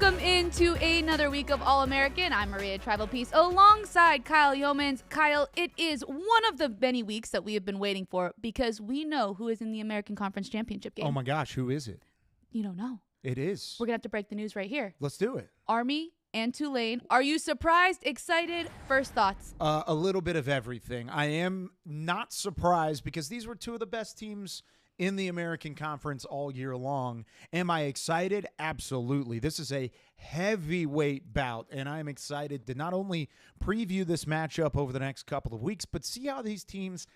Welcome into another week of All-American. I'm Maria Trivelpeice alongside Kyle Youmans. Kyle, it is one of the many weeks that we have been waiting for because we know who is in the American Conference Championship game. Oh my gosh, who is it? You don't know. It is. We're going to have to break the news right here. Let's do it. Army and Tulane. Are you surprised, excited? First thoughts? A little bit of everything. I am not surprised because these were two of the best teams in the American Conference all year long. Am I excited? Absolutely. This is a heavyweight bout, and I'm excited to not only preview this matchup over the next couple of weeks, but see how these teams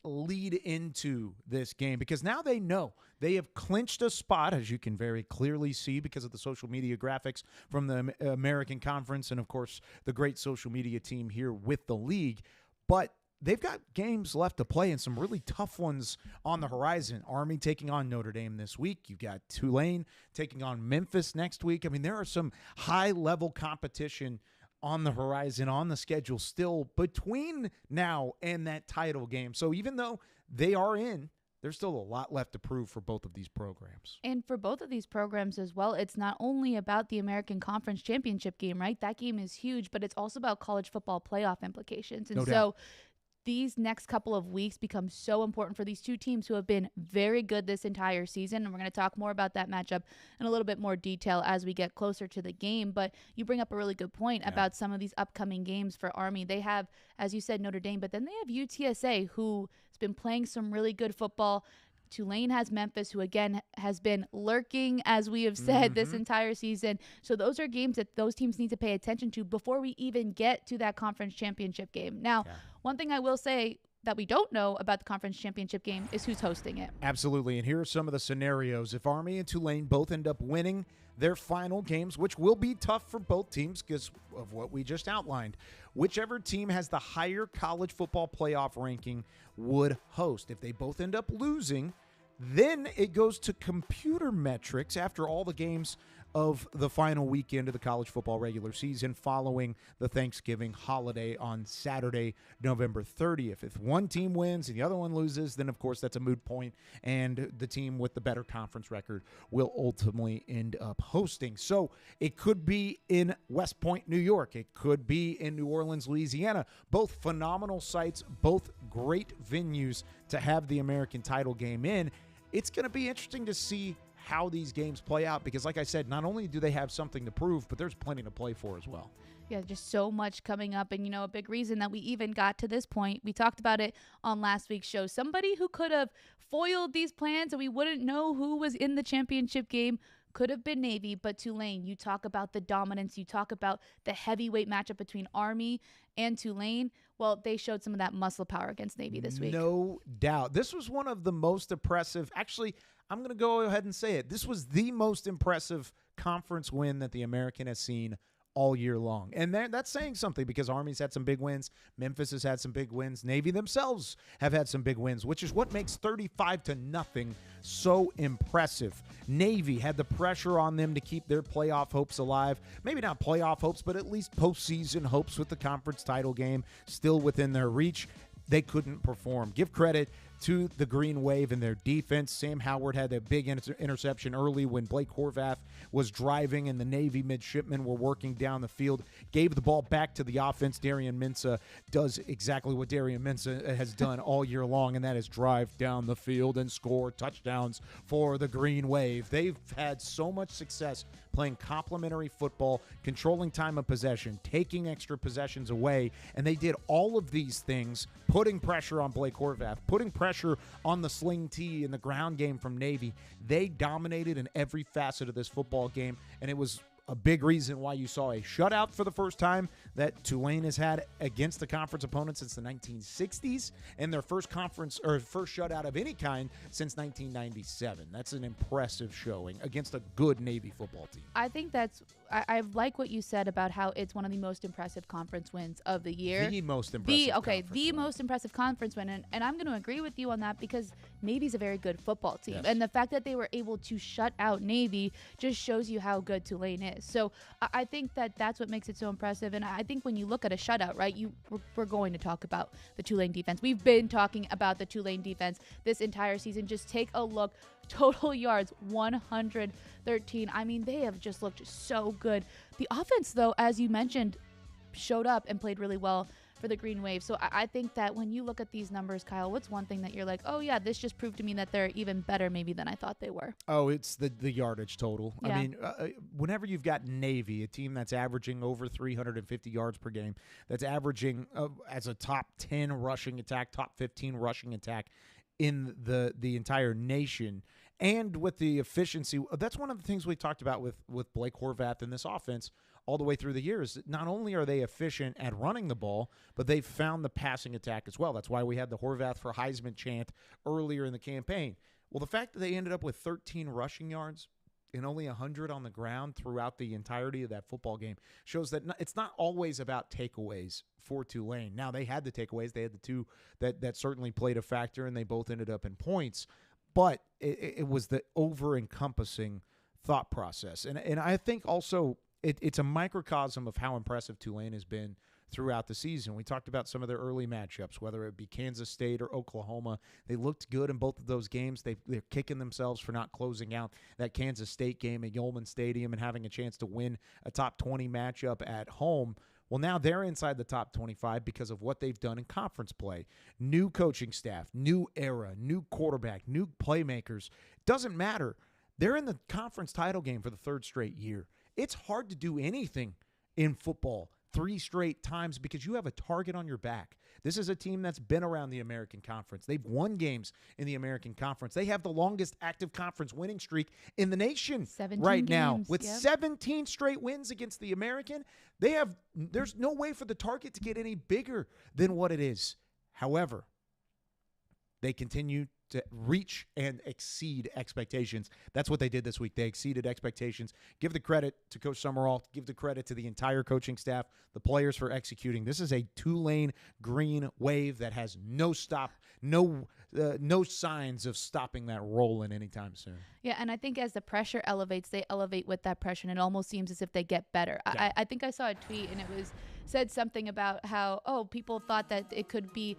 lead into this game, because now they know they have clinched a spot, as you can very clearly see because of the social media graphics from the American Conference and, of course, the great social media team here with the league. But they've got games left to play and some really tough ones on the horizon. Army taking on Notre Dame this week. You've got Tulane taking on Memphis next week. I mean, there are some high-level competition on the horizon, on the schedule still between now and that title game. So even though they are in, there's still a lot left to prove for both of these programs. And for both of these programs as well, it's not only about the American Conference Championship game, right? That game is huge, but it's also about college football playoff implications. And No so doubt. These next couple of weeks become so important for these two teams who have been very good this entire season. And we're going to talk more about that matchup in a little bit more detail as we get closer to the game. But you bring up a really good point about some of these upcoming games for Army. They have, as you said, Notre Dame, but then they have UTSA, who has been playing some really good football. Tulane has Memphis, who, again, has been lurking, as we have said, this entire season. So those are games that those teams need to pay attention to before we even get to that conference championship game. Now, one thing I will say that we don't know about the conference championship game is who's hosting it. Absolutely, and here are some of the scenarios. If Army and Tulane both end up winning their final games, which will be tough for both teams because of what we just outlined, whichever team has the higher college football playoff ranking would host. If they both end up losing, then it goes to computer metrics after all the games of the final weekend of the college football regular season following the Thanksgiving holiday on Saturday, November 30th. If one team wins and the other one loses, then, of course, that's a moot point, and the team with the better conference record will ultimately end up hosting. So it could be in West Point, New York. It could be in New Orleans, Louisiana. Both phenomenal sites, both great venues to have the American title game in. It's going to be interesting to see how these games play out because, like I said, not only do they have something to prove, but there's plenty to play for as well. Yeah, just so much coming up. And, a big reason that we even got to this point, we talked about it on last week's show. Somebody who could have foiled these plans and we wouldn't know who was in the championship game could have been Navy, but Tulane. You talk about the dominance. You talk about the heavyweight matchup between Army and Tulane. Well, they showed some of that muscle power against Navy this week. No doubt. This was one of the most impressive. Actually, I'm going to go ahead and say it. This was the most impressive conference win that the American has seen all year long. And that's saying something because Army's had some big wins. Memphis has had some big wins. Navy themselves have had some big wins, which is what makes 35-0 so impressive. Navy had the pressure on them to keep their playoff hopes alive. Maybe not playoff hopes, but at least postseason hopes with the conference title game still within their reach. They couldn't perform. Give credit to the Green Wave and their defense. Sam Howard had a big interception early when Blake Horvath was driving and the Navy midshipmen were working down the field. Gave the ball back to the offense. Darian Mensah does exactly what Darian Mensah has done all year long, and that is drive down the field and score touchdowns for the Green Wave. They've had so much success playing complementary football, controlling time of possession, taking extra possessions away, and they did all of these things, putting pressure on Blake Horvath, putting pressure on the sling T in the ground game from Navy. They dominated in every facet of this football game, and it was a big reason why you saw a shutout for the first time that Tulane has had against the conference opponent since the 1960s, and their first shutout of any kind since 1997. That's an impressive showing against a good Navy football team. I think I like what you said about how it's one of the most impressive conference wins of the year. The most impressive. Most impressive conference win, and I'm going to agree with you on that because Navy's a very good football team, Yes. and the fact that they were able to shut out Navy just shows you how good Tulane is. So I think that's what makes it so impressive, and I think when you look at a shutout, right, we're going to talk about the Tulane defense. We've been talking about the Tulane defense this entire season. Just take a look. Total yards, 113. I mean, they have just looked so good. The offense, though, as you mentioned, showed up and played really well for the Green Wave. So I think that when you look at these numbers, Kyle, what's one thing that you're like, oh yeah, this just proved to me that they're even better maybe than I thought they were? Oh, it's the yardage total. Yeah. I mean, whenever you've got Navy, a team that's averaging over 350 yards per game, that's averaging as a top 10 rushing attack, top 15 rushing attack in the entire nation, and with the efficiency, that's one of the things we talked about with Blake Horvath in this offense all the way through the years. Not only are they efficient at running the ball, but they've found the passing attack as well. That's why we had the Horvath for Heisman chant earlier in the campaign. Well, the fact that they ended up with 13 rushing yards and only 100 on the ground throughout the entirety of that football game shows that it's not always about takeaways for Tulane. Now, they had the takeaways. They had the two that certainly played a factor, and they both ended up in points. But it was the over-encompassing thought process. And I think also it's a microcosm of how impressive Tulane has been throughout the season. We talked about some of their early matchups, whether it be Kansas State or Oklahoma. They looked good in both of those games. They're kicking themselves for not closing out that Kansas State game at Yulman Stadium and having a chance to win a top 20 matchup at home. Well, now they're inside the top 25 because of what they've done in conference play. New coaching staff, new era, new quarterback, new playmakers. Doesn't matter. They're in the conference title game for the third straight year. It's hard to do anything in football 3 straight times because you have a target on your back. This is a team that's been around the American Conference. They've won games in the American Conference. They have the longest active conference winning streak in the nation right now. With 17 straight wins against the American, there's no way for the target to get any bigger than what it is. However, they continue to reach and exceed expectations. That's what they did this week. They exceeded expectations. Give the credit to Coach Summerall. Give the credit to the entire coaching staff, the players for executing. This is a Tulane Green Wave that has no signs of stopping that rolling anytime soon. Yeah, and I think as the pressure elevates, they elevate with that pressure, and it almost seems as if they get better. Yeah. I think I saw a tweet, and it said something about how, people thought that it could be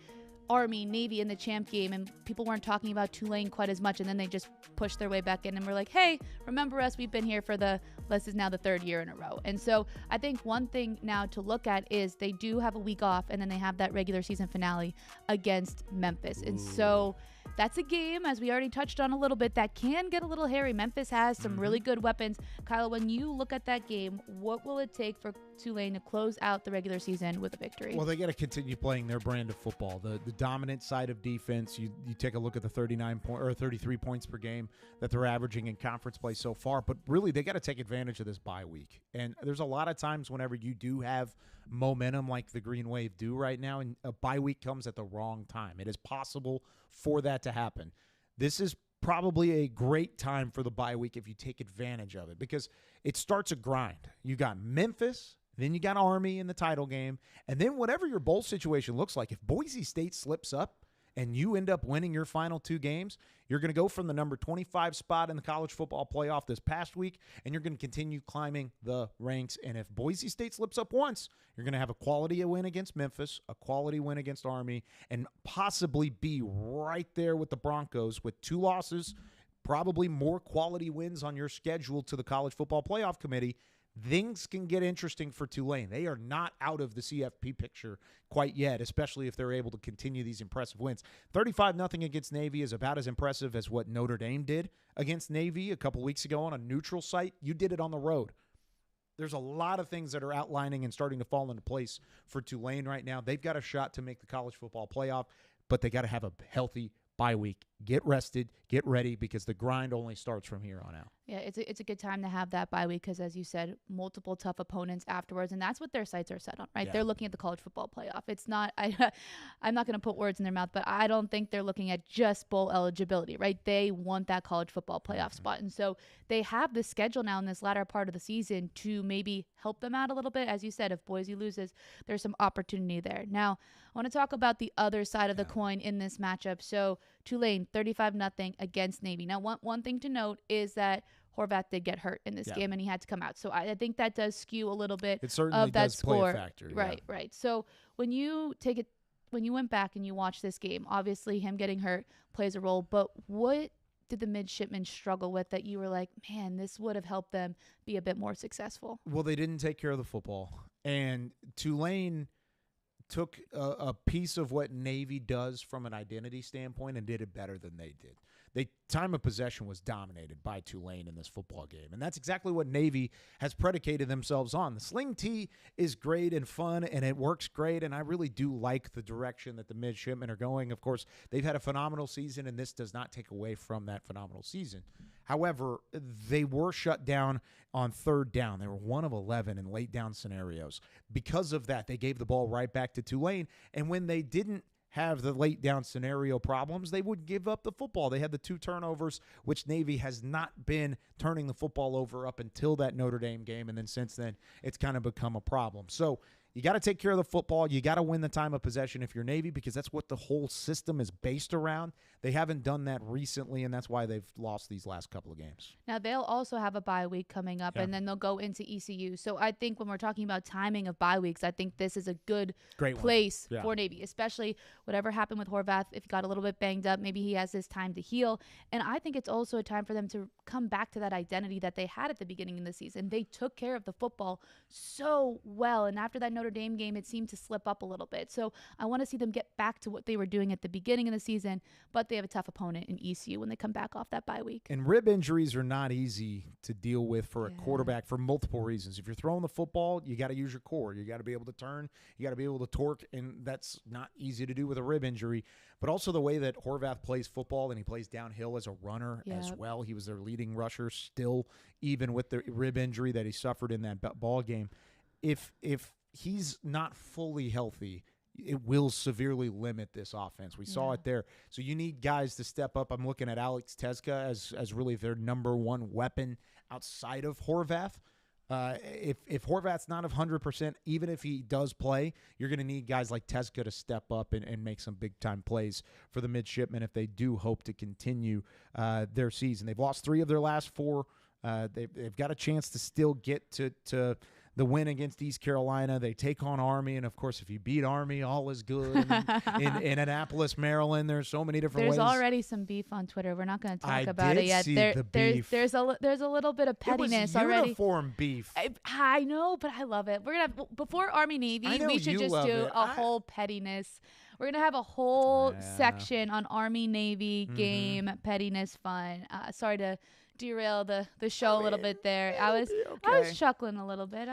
Army, Navy in the champ game, and people weren't talking about Tulane quite as much, and then they just pushed their way back in and were like, hey, remember us, we've been here for this is now the 3rd year in a row. And so I think one thing now to look at is they do have a week off, and then they have that regular season finale against Memphis. And so that's a game, as we already touched on a little bit, that can get a little hairy. Memphis has some really good weapons. Kyle, when you look at that game, what will it take for Tulane to close out the regular season with a victory? Well, they got to continue playing their brand of football, the dominant side of defense. You take a look at the 33 points per game that they're averaging in conference play so far, but really they got to take advantage of this bye week. And there's a lot of times whenever you do have momentum like the Green Wave do right now, and a bye week comes at the wrong time. It is possible for that to happen. This is probably a great time for the bye week if you take advantage of it, because it starts a grind. You got Memphis, then you got Army in the title game, and then whatever your bowl situation looks like, if Boise State slips up and you end up winning your final 2 games, you're going to go from the number 25 spot in the college football playoff this past week, and you're going to continue climbing the ranks. And if Boise State slips up once, you're going to have a quality win against Memphis, a quality win against Army, and possibly be right there with the Broncos with 2 losses, probably more quality wins on your schedule to the College Football Playoff Committee. Things can get interesting for Tulane. They are not out of the CFP picture quite yet, especially if they're able to continue these impressive wins. 35-0 against Navy is about as impressive as what Notre Dame did against Navy a couple weeks ago on a neutral site. You did it on the road. There's a lot of things that are outlining and starting to fall into place for Tulane right now. They've got a shot to make the college football playoff, but they got to have a healthy bye week. Get rested, get ready, because the grind only starts from here on out. Yeah, it's a good time to have that bye week because, as you said, multiple tough opponents afterwards, and that's what their sights are set on, right? Yeah. They're looking at the college football playoff. It's not, I'm not going to put words in their mouth, but I don't think they're looking at just bowl eligibility, right? They want that college football playoff spot, and so they have the schedule now in this latter part of the season to maybe help them out a little bit. As you said, if Boise loses, there's some opportunity there. Now, I want to talk about the other side of the coin in this matchup. So Tulane, 35-0 against Navy. Now, one thing to note is that Horvath did get hurt in this game, and he had to come out. So I think that does skew a little bit of that score. Play a factor. Right. So when you went back and you watch this game, obviously him getting hurt plays a role. But what did the midshipmen struggle with that you were like, man, this would have helped them be a bit more successful? Well, they didn't take care of the football. And Tulane took a piece of what Navy does from an identity standpoint and did it better than they did. Time of possession was dominated by Tulane in this football game, and that's exactly what Navy has predicated themselves on. The sling tee is great and fun, and it works great, and I really do like the direction that the midshipmen are going. Of course, they've had a phenomenal season, and this does not take away from that phenomenal season. However, they were shut down on third down. They were 1 of 11 in late down scenarios. Because of that, they gave the ball right back to Tulane, and when they didn't have the late down scenario problems, they would give up the football. They had the 2 turnovers, which Navy has not been turning the football over up until that Notre Dame game, and then since then, it's kind of become a problem. So you got to take care of the football. You got to win the time of possession if you're Navy, because that's what the whole system is based around. They haven't done that recently, and that's why they've lost these last couple of games. Now, they'll also have a bye week coming up, and then they'll go into ECU. So I think when we're talking about timing of bye weeks, I think this is a great place for Navy, especially whatever happened with Horvath. If he got a little bit banged up, maybe he has this time to heal. And I think it's also a time for them to come back to that identity that they had at the beginning of the season. They took care of the football so well, and after that Notre Dame game, it seemed to slip up a little bit. So I want to see them get back to what they were doing at the beginning of the season, but they have a tough opponent in ECU when they come back off that bye week. And rib injuries are not easy to deal with for a quarterback for multiple reasons. If you're throwing the football, you got to use your core. You got to be able to turn. You got to be able to torque, and that's not easy to do with a rib injury. But also the way that Horvath plays football, and he plays downhill as a runner as well. He was their leading rusher still, even with the rib injury that he suffered in that ball game. If he's not fully healthy, it will severely limit this offense. We saw it there. So you need guys to step up. I'm looking at Alex Tezka as really their number one weapon outside of Horvath. If Horvath's not 100%, even if he does play, you're going to need guys like Tezka to step up and make some big-time plays for the midshipmen if they do hope to continue their season. They've lost 3 of their last 4. They've got a chance to still get to the win against East Carolina. They take on Army, and of course, if you beat Army, all is good. in Annapolis, Maryland, there's so many different ways. There's already some beef on Twitter. We're not going to talk about it yet. There's a little bit of pettiness already. It was uniform beef. I know, but I love it. We're gonna have, before Army Navy, we should just do a whole pettiness. We're going to have a whole section on Army Navy game pettiness fun. Sorry to derail the show a little bit there. I was chuckling a little bit.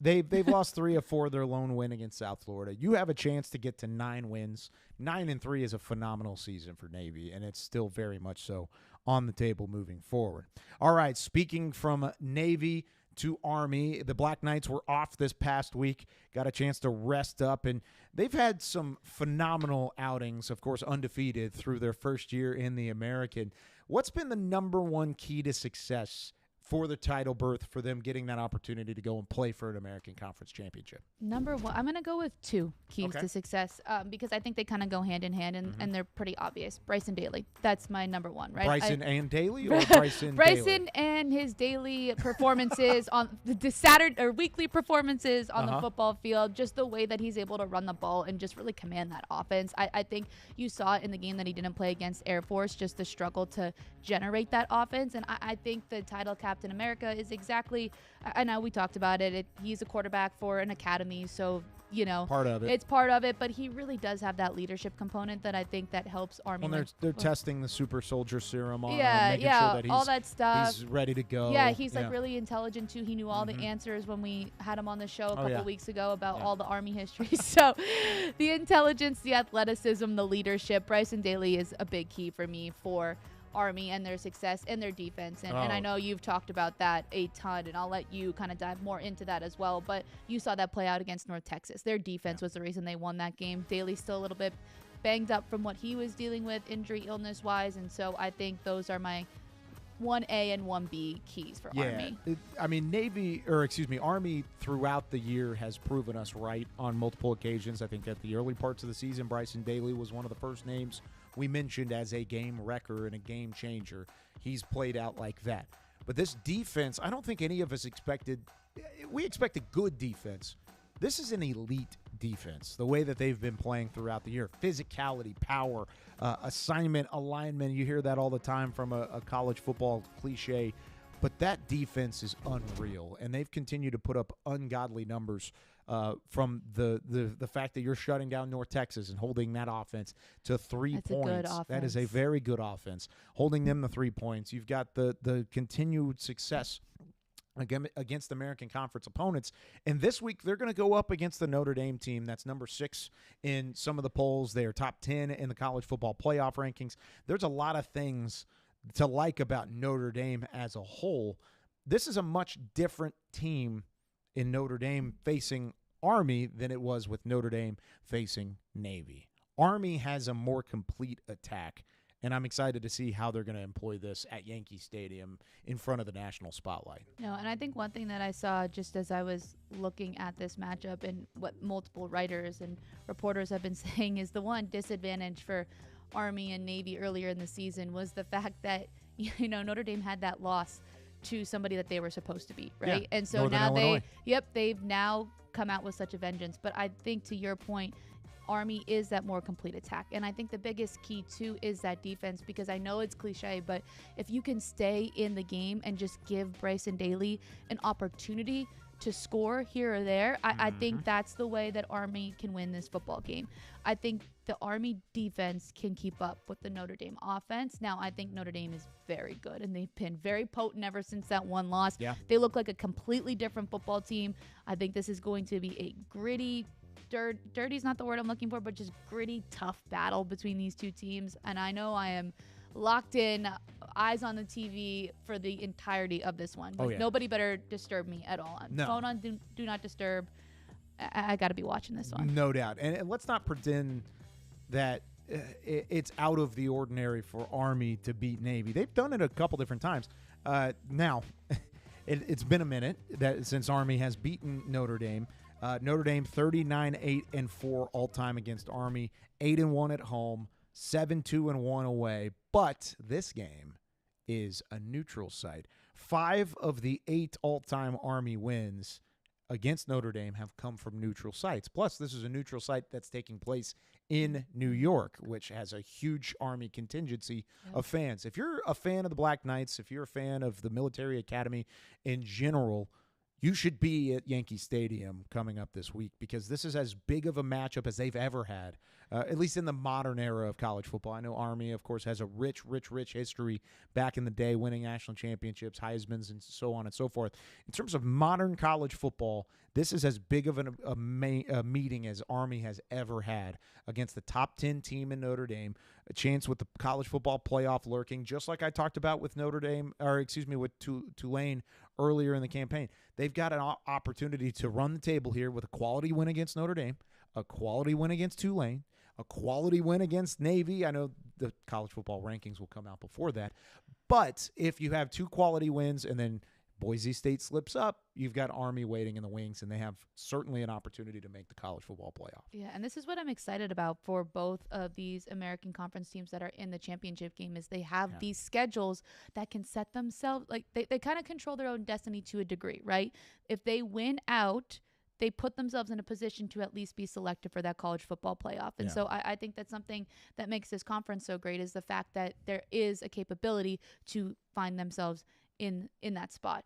They've lost 3 of 4 their lone win against South Florida. You have a chance to get to 9 wins. 9-3 is a phenomenal season for Navy, and it's still very much so on the table moving forward. All right, speaking from Navy to Army, the Black Knights were off this past week, got a chance to rest up, and they've had some phenomenal outings, of course, undefeated through their first year in the American. What's been the number one key to success for the title berth, for them getting that opportunity to go and play for an American Conference Championship? Number one, I'm going to go with 2 keys to success because I think they kind of go hand in hand, and they're pretty obvious. Bryson Daly. That's my number one, right? Bryson and Daly, or Bryson Bryson and his daily performances on the Saturday or weekly performances on the football field, just the way that he's able to run the ball and just really command that offense. I think you saw it in the game that he didn't play against Air Force, just the struggle to generate that offense. And I think the title Captain America is exactly, I know we talked about it. He's a quarterback for an academy, so it's part of it, but he really does have that leadership component that I think that helps Army. Well, they're testing the super soldier serum on him, making sure that all that stuff. He's ready to go. Yeah, he's like really intelligent too. He knew all the answers when we had him on the show a couple weeks ago about all the Army history. So the intelligence, the athleticism, the leadership, Bryson Daly is a big key for me for Army and their success and their defense. And I know you've talked about that a ton, and I'll let you kind of dive more into that as well. But you saw that play out against North Texas. Their defense was the reason they won that game. Daly's still a little bit banged up from what he was dealing with injury, illness-wise. And so I think those are my 1A and 1B keys for Army. Army throughout the year has proven us right on multiple occasions. I think at the early parts of the season, Bryson Daly was one of the first names we mentioned as a game wrecker and a game changer. He's played out like that. But this defense, I don't think any of us expected. We expected good defense. This is an elite defense, the way that they've been playing throughout the year, physicality, power, assignment, alignment. You hear that all the time from a college football cliche, but that defense is unreal, and they've continued to put up ungodly numbers from the fact that you're shutting down North Texas and holding that offense to 3 That's points. a good offense. That is a very good offense. Holding them to 3 points. You've got the continued success against American Conference opponents. And this week, they're going to go up against the Notre Dame team that's number 6 in some of the polls. They are top 10 in the college football playoff rankings. There's a lot of things to like about Notre Dame as a whole. This is a much different team in Notre Dame facing Army than it was with Notre Dame facing Navy. Army has a more complete attack, and I'm excited to see how they're going to employ this at Yankee Stadium in front of the national spotlight. No, and I think one thing that I saw just as I was looking at this matchup and what multiple writers and reporters have been saying is the one disadvantage for Army and Navy earlier in the season was the fact that, Notre Dame had that loss to somebody that they were supposed to beat, right? Yeah, and so Northern now Illinois. they've now come out with such a vengeance. But I think to your point, Army is that more complete attack. And I think the biggest key, too, is that defense, because I know it's cliche, but if you can stay in the game and just give Bryson Daly an opportunity to score here or there, I think that's the way that Army can win this football game. I think the Army defense can keep up with the Notre Dame offense. Now, I think Notre Dame is very good, and they've been very potent ever since that one loss. Yeah. They look like a completely different football team. I think this is going to be a gritty, dirty is not the word I'm looking for, but just gritty, tough battle between these two teams. And I know I am locked in, eyes on the TV for the entirety of this one. Like, nobody better disturb me at all. No. Phone on do not disturb. I got to be watching this one. No doubt. And let's not pretend that it's out of the ordinary for Army to beat Navy. They've done it a couple different times. Now, it's been a minute since Army has beaten Notre Dame. Notre Dame 39-8-4 all time against Army, 8-1 at home, 7-2-1 away. But this game is a neutral site. 5 of the 8 all-time Army wins against Notre Dame have come from neutral sites. Plus, this is a neutral site that's taking place in New York, which has a huge Army contingency of fans. If you're a fan of the Black Knights, if you're a fan of the military academy in general, you should be at Yankee Stadium coming up this week, because this is as big of a matchup as they've ever had, at least in the modern era of college football. I know Army, of course, has a rich history back in the day, winning national championships, Heismans, and so on and so forth. In terms of modern college football, this is as big of a meeting as Army has ever had against the top 10 team in Notre Dame, a chance with the college football playoff lurking, just like I talked about with with Tulane earlier in the campaign. They've got an opportunity to run the table here with a quality win against Notre Dame, a quality win against Tulane, a quality win against Navy. I know the college football rankings will come out before that, but if you have 2 quality wins and then Boise State slips up, you've got Army waiting in the wings, and they have certainly an opportunity to make the college football playoff. Yeah, and this is what I'm excited about for both of these American Conference teams that are in the championship game, is they have these schedules that can set themselves, like they kind of control their own destiny to a degree, right? If they win out, they put themselves in a position to at least be selected for that college football playoff. And so I think that's something that makes this conference so great, is the fact that there is a capability to find themselves in that spot.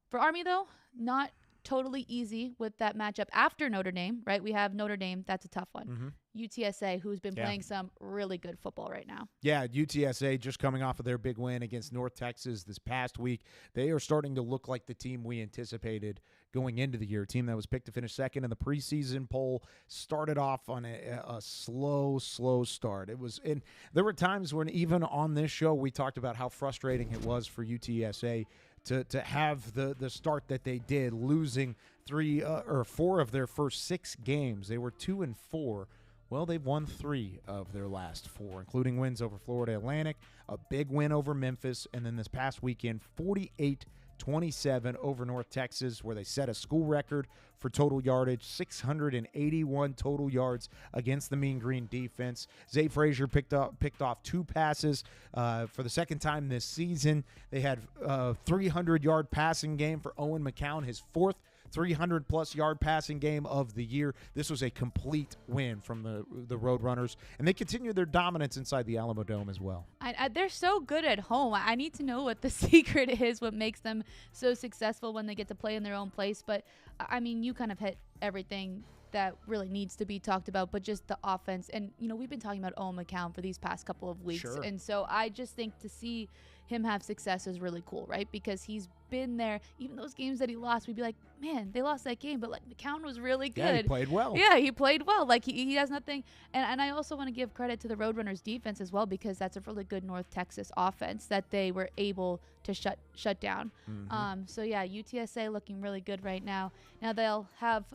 For Army, though, not totally easy with that matchup after Notre Dame, right? We have Notre Dame. That's a tough one. UTSA, who's been playing some really good football right now. Yeah, UTSA just coming off of their big win against North Texas this past week. They are starting to look like the team we anticipated going into the year. A team that was picked to finish second in the preseason poll, started off on a slow start. And there were times when even on this show we talked about how frustrating it was for UTSA to have the start that they did, losing 3 or 4 of their first 6 games. They were 2-4. Well, they've won 3 of their last 4, including wins over Florida Atlantic, a big win over Memphis, and then this past weekend, 48-27 over North Texas, where they set a school record for total yardage, 681 total yards against the Mean Green defense. Zay Frazier picked off 2 passes for the second time this season. They had a 300-yard passing game for Owen McCown, his 4th 300-plus yard passing game of the year. This was a complete win from the Roadrunners, and they continue their dominance inside the Alamo Dome as well. They're so good at home. I need to know what the secret is, what makes them so successful when they get to play in their own place. But, I mean, you kind of hit everything that really needs to be talked about, but just the offense. And, we've been talking about Owen McCown for these past couple of weeks. Sure. And so I just think to see him have success is really cool, right? Because he's been there. Even those games that he lost, we'd be like, man, they lost that game, but like McCown was really good. Yeah, he played well. Yeah, he played well. Like he has nothing. And I also want to give credit to the Roadrunners defense as well, because that's a really good North Texas offense that they were able to shut down. Mm-hmm. So yeah, UTSA looking really good right now. Now they'll have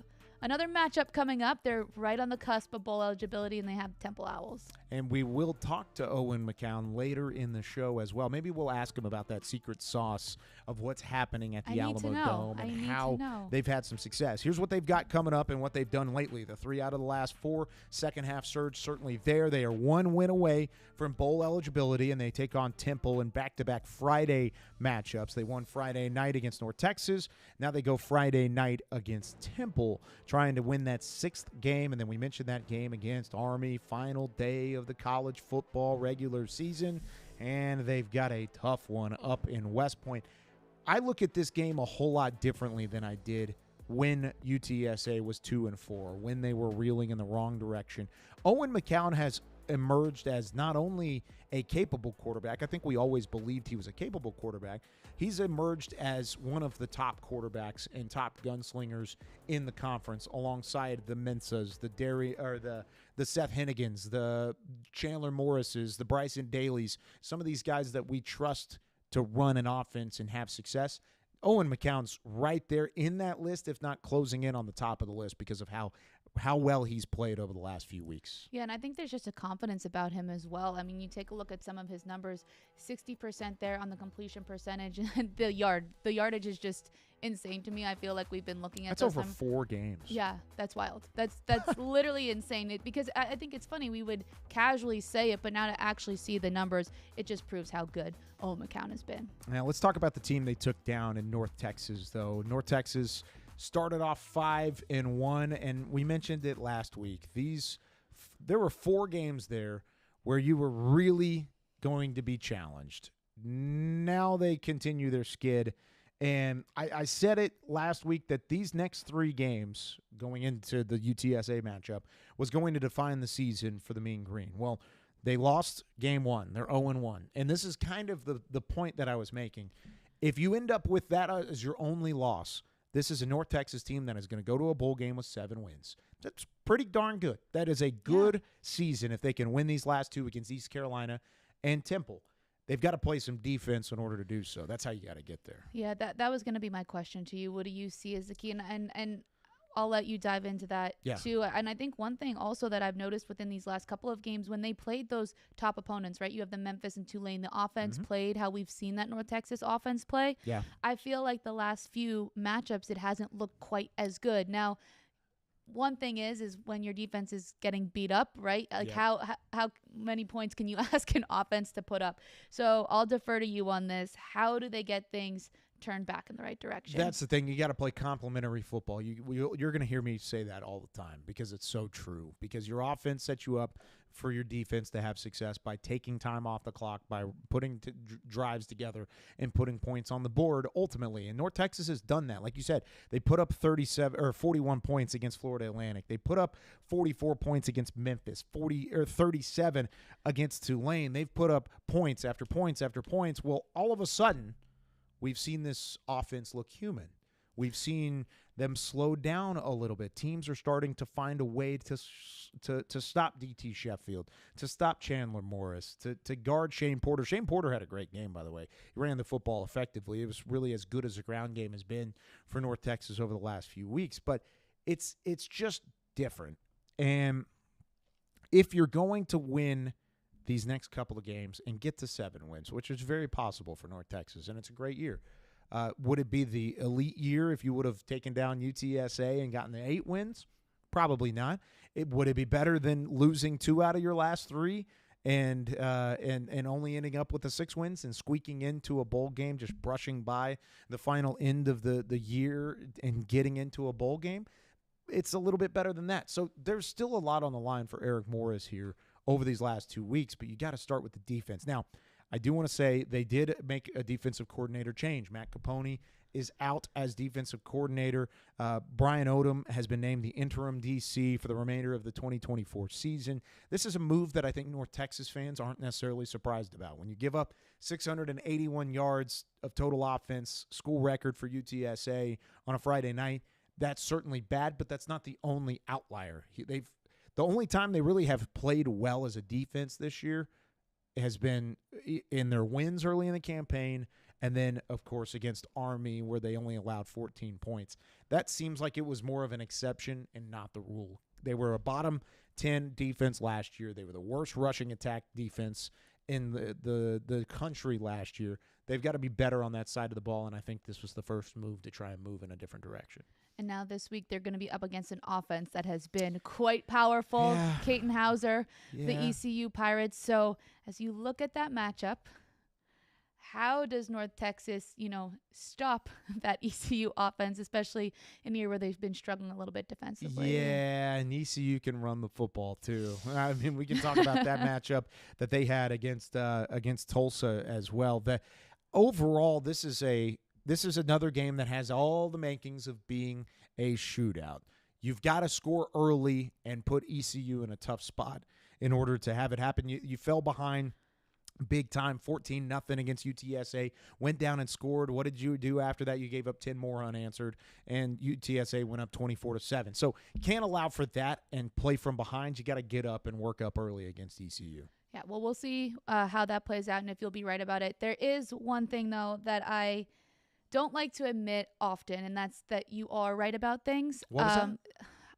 another matchup coming up. They're right on the cusp of bowl eligibility, and they have Temple Owls. And we will talk to Owen McCown later in the show as well. Maybe we'll ask him about that secret sauce of what's happening at the Alamo Dome and how they've had some success. Here's what they've got coming up and what they've done lately. The 3 out of the last 4 second-half surge certainly there. They are 1 win away from bowl eligibility, and they take on Temple in back-to-back Friday matchups. They won Friday night against North Texas. Now they go Friday night against Temple, trying to win that 6th game. And then we mentioned that game against Army, final day of the college football regular season, and they've got a tough one up in West Point. I look at this game a whole lot differently than I did when UTSA was 2-4, when they were reeling in the wrong direction. Owen McCown has emerged as not only a capable quarterback. I think we always believed he was a capable quarterback. He's emerged as one of the top quarterbacks and top gunslingers in the conference, alongside the Mensahs, the Seth Hennigans, the Chandler Morrises, the Bryson Dailies, some of these guys that we trust to run an offense and have success. Owen McCown's right there in that list, if not closing in on the top of the list, because of how well he's played over the last few weeks. Yeah, and I think there's just a confidence about him as well. I mean, you take a look at some of his numbers, 60% there on the completion percentage, and the yardage is just insane to me. I feel like we've been looking at that's over 4 games. Yeah, that's wild. That's literally insane. Because I think it's funny, we would casually say it, but now to actually see the numbers, it just proves how good Owen McCown has been. Now let's talk about the team they took down in North Texas, though. North Texas started off 5-1, and we mentioned it last week. There were 4 games there where you were really going to be challenged. Now they continue their skid, and I said it last week that these next 3 games going into the UTSA matchup was going to define the season for the Mean Green. Well, they lost game 1. They're 0-1, and this is kind of the point that I was making. If you end up with that as your only loss, this is a North Texas team that is going to go to a bowl game with 7 wins. That's pretty darn good. That is a good season if they can win these last 2 against East Carolina and Temple. They've got to play some defense in order to do so. That's how you got to get there. Yeah, that was going to be my question to you. What do you see as the key? And I'll let you dive into that too. And I think one thing also that I've noticed within these last couple of games, when they played those top opponents, right? You have the Memphis and Tulane. The offense played how we've seen that North Texas offense play. Yeah. I feel like the last few matchups, it hasn't looked quite as good. Now, one thing is when your defense is getting beat up, right? Like how many points can you ask an offense to put up? So I'll defer to you on this. How do they get things turned back in the right direction? That's the thing. You got to play complementary football. You're going to hear me say that all the time because it's so true. Because your offense sets you up for your defense to have success by taking time off the clock, by putting drives together and putting points on the board ultimately. And North Texas has done that. Like you said, they put up 41 points against Florida Atlantic. They put up 44 points against Memphis, 37 against Tulane. They've put up points after points after points. Well, all of a sudden, we've seen this offense look human. We've seen them slow down a little bit. Teams are starting to find a way to stop DT Sheffield, to stop Chandler Morris, to guard Shane Porter. Shane Porter had a great game, by the way. He ran the football effectively. It was really as good as the ground game has been for North Texas over the last few weeks. But it's just different. And if you're going to win these next couple of games and get to 7 wins, which is very possible for North Texas, and it's a great year. Would it be the elite year if you would have taken down UTSA and gotten the 8 wins? Probably not. Would it be better than losing 2 out of your last 3 and only ending up with the 6 wins and squeaking into a bowl game, just brushing by the final end of the year and getting into a bowl game. It's a little bit better than that. So there's still a lot on the line for Eric Morris here over these last 2 weeks, but you got to start with the defense. Now, I do want to say they did make a defensive coordinator change. Matt Capone is out as defensive coordinator. Brian Odom has been named the interim DC for the remainder of the 2024 season. This is a move that I think North Texas fans aren't necessarily surprised about. When you give up 681 yards of total offense, school record for UTSA on a Friday night, that's certainly bad, but that's not the only outlier. The only time they really have played well as a defense this year has been in their wins early in the campaign, and then, of course, against Army, where they only allowed 14 points. That seems like it was more of an exception and not the rule. They were a bottom 10 defense last year. They were the worst rushing attack defense in the country last year. They've got to be better on that side of the ball, and I think this was the first move to try and move in a different direction. And now this week they're going to be up against an offense that has been quite powerful. Yeah. Caton Hauser, the ECU Pirates. So as you look at that matchup, how does North Texas, stop that ECU offense, especially in a year where they've been struggling a little bit defensively? Yeah, and ECU can run the football too. I mean, we can talk about that matchup that they had against Tulsa as well. Overall, this is another game that has all the makings of being a shootout. You've got to score early and put ECU in a tough spot in order to have it happen. You fell behind big time, 14-0 against UTSA, went down and scored. What did you do after that? You gave up 10 more unanswered, and UTSA went up 24-7. So you can't allow for that and play from behind. You got to get up and work up early against ECU. Yeah, well, we'll see how that plays out and if you'll be right about it. There is one thing, though, that I don't like to admit often, and that's that you are right about things. What was that?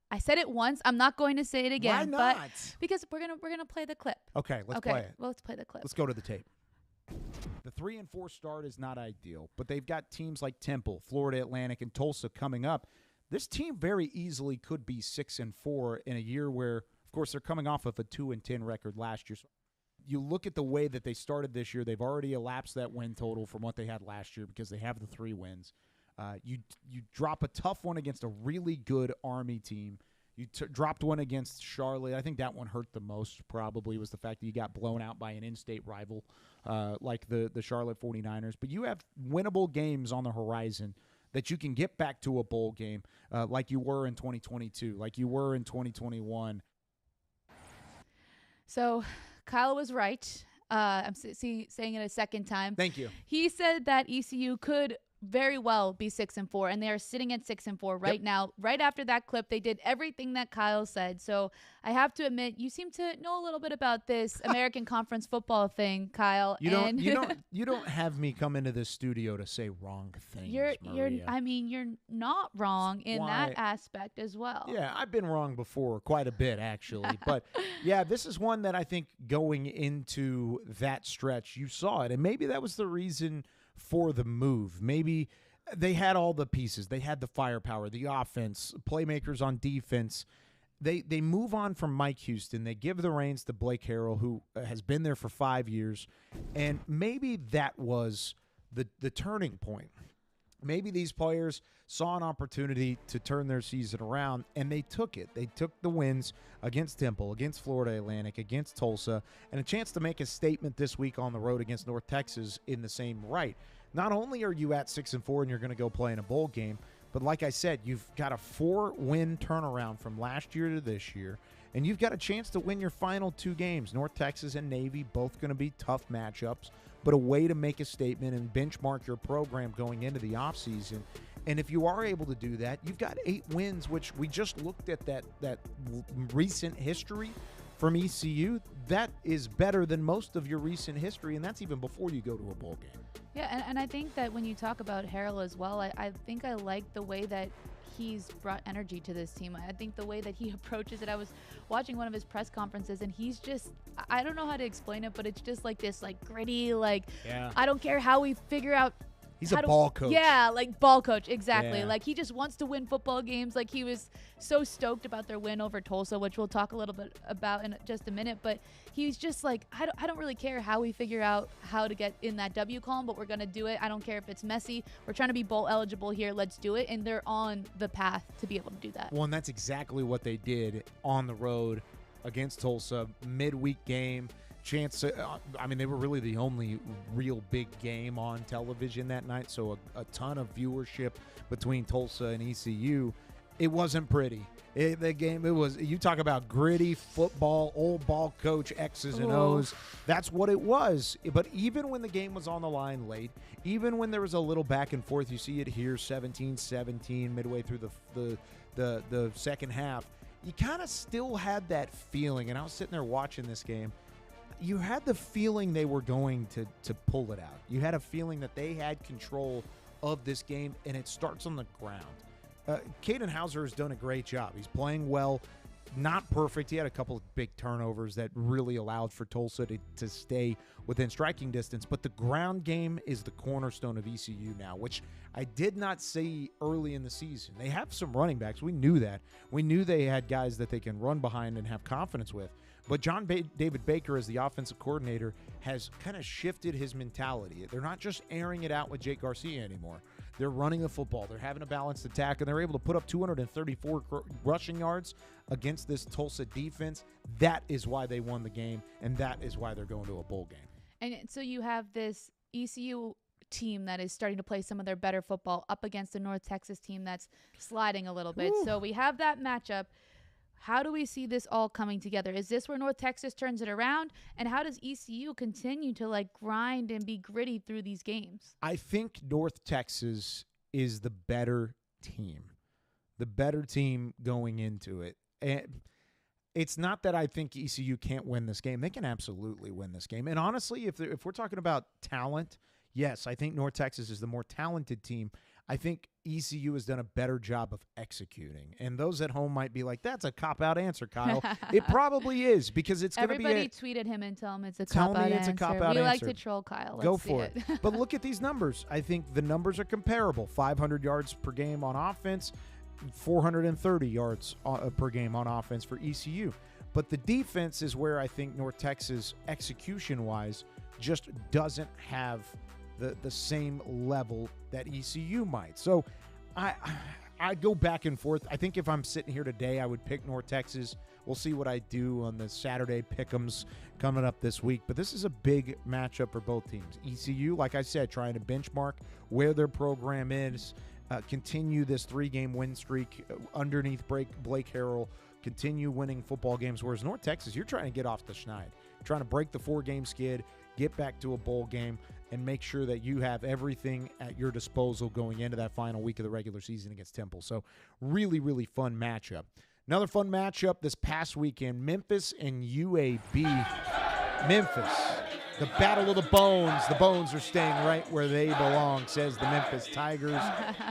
I said it once. I'm not going to say it again. Why not? But because we're gonna play the clip. Okay, let's play it. Well, let's play the clip. Let's go to the tape. The 3-4 start is not ideal, but they've got teams like Temple, Florida Atlantic, and Tulsa coming up. This team very easily could be 6-4 in a year where, of course, they're coming off of a 2-10 record last year. So you look at the way that they started this year, they've already elapsed that win total from what they had last year because they have the 3 wins. You drop a tough one against a really good Army team. You dropped one against Charlotte. I think that one hurt the most probably was the fact that you got blown out by an in-state rival like the Charlotte 49ers. But you have winnable games on the horizon that you can get back to a bowl game like you were in 2022, like you were in 2021. So Kyle was right. I'm saying it a second time. Thank you. He said that ECU could very well be 6-4, and they are sitting at 6-4 right now. Right after that clip, they did everything that Kyle said. So I have to admit, you seem to know a little bit about this American Conference football thing, Kyle. You don't have me come into this studio to say wrong things. You're not wrong in that aspect as well. Yeah, I've been wrong before quite a bit actually, but yeah, this is one that I think going into that stretch, you saw it, and maybe that was the reason for the move. Maybe they had all the pieces. They had the firepower, the offense, playmakers on defense. They move on from Mike Houston. They give the reins to Blake Harrell, who has been there for 5 years. And maybe that was the turning point. Maybe these players saw an opportunity to turn their season around, and they took it. They took the wins against Temple, against Florida Atlantic, against Tulsa, and a chance to make a statement this week on the road against North Texas in the same right. Not only are you at 6-4 and you're going to go play in a bowl game, but like I said, you've got a 4-win turnaround from last year to this year, and you've got a chance to win your final 2 games. North Texas and Navy, both going to be tough matchups, but a way to make a statement and benchmark your program going into the offseason. And if you are able to do that, you've got 8 wins, which we just looked at that recent history from ECU. That is better than most of your recent history, and that's even before you go to a bowl game. Yeah, and I think that when you talk about Harrell as well, I think I like the way that he's brought energy to this team. I think the way that he approaches it, I was watching one of his press conferences, and he's just, I don't know how to explain it, but it's just like this, like gritty, like, I don't care how we figure out He's a ball coach. Yeah, like ball coach, exactly. Yeah. Like he just wants to win football games. Like he was so stoked about their win over Tulsa, which we'll talk a little bit about in just a minute. But he's just like, I don't really care how we figure out how to get in that W column, but we're going to do it. I don't care if it's messy. We're trying to be bowl eligible here. Let's do it. And they're on the path to be able to do that. Well, and that's exactly what they did on the road against Tulsa, midweek game. Chance, they were really the only real big game on television that night, so a ton of viewership between Tulsa and ECU. It wasn't pretty. You talk about gritty football, old ball coach, X's and O's. That's what it was. But even when the game was on the line late, even when there was a little back and forth, you see it here, 17-17, midway through the second half, you kind of still had that feeling, and I was sitting there watching this game. You had the feeling they were going to pull it out. You had a feeling that they had control of this game, and it starts on the ground. Caden Hauser has done a great job. He's playing well, not perfect. He had a couple of big turnovers that really allowed for Tulsa to stay within striking distance, but the ground game is the cornerstone of ECU now, which I did not see early in the season. They have some running backs. We knew that. We knew they had guys that they can run behind and have confidence with. But David Baker, as the offensive coordinator, has kind of shifted his mentality. They're not just airing it out with Jake Garcia anymore. They're running the football. They're having a balanced attack, and they're able to put up 234 rushing yards against this Tulsa defense. That is why they won the game, and that is why they're going to a bowl game. And so you have this ECU team that is starting to play some of their better football up against the North Texas team that's sliding a little bit. So we have that matchup. How do we see this all coming together? Is this where North Texas turns it around? And how does ECU continue to grind and be gritty through these games? I think North Texas is the better team. The better team going into it. And it's not that I think ECU can't win this game. They can absolutely win this game. And honestly, if we're talking about talent, yes, I think North Texas is the more talented team. I think ECU has done a better job of executing. And those at home might be like, that's a cop-out answer, Kyle. It probably is, because it's going to be Everybody tweeted him and tell him it's a cop-out answer. It's a cop-out answer. We like to troll Kyle. Go for it. But look at these numbers. I think the numbers are comparable. 500 yards per game on offense, 430 yards per game on offense for ECU. But the defense is where I think North Texas, execution-wise, just doesn't have the same level that ECU might. So I go back and forth. I think if I'm sitting here today, I would pick North Texas. We'll see what I do on the Saturday pick'ems coming up this week. But this is a big matchup for both teams. ECU, like I said, trying to benchmark where their program is, continue this 3-game win streak underneath Blake Harrell, continue winning football games. Whereas North Texas, you're trying to get off the schneid, trying to break the 4-game skid, get back to a bowl game, and make sure that you have everything at your disposal going into that final week of the regular season against Temple. So really, really fun matchup. Another fun matchup this past weekend, Memphis and UAB. Memphis, the battle of the bones. The bones are staying right where they belong, says the Memphis Tigers.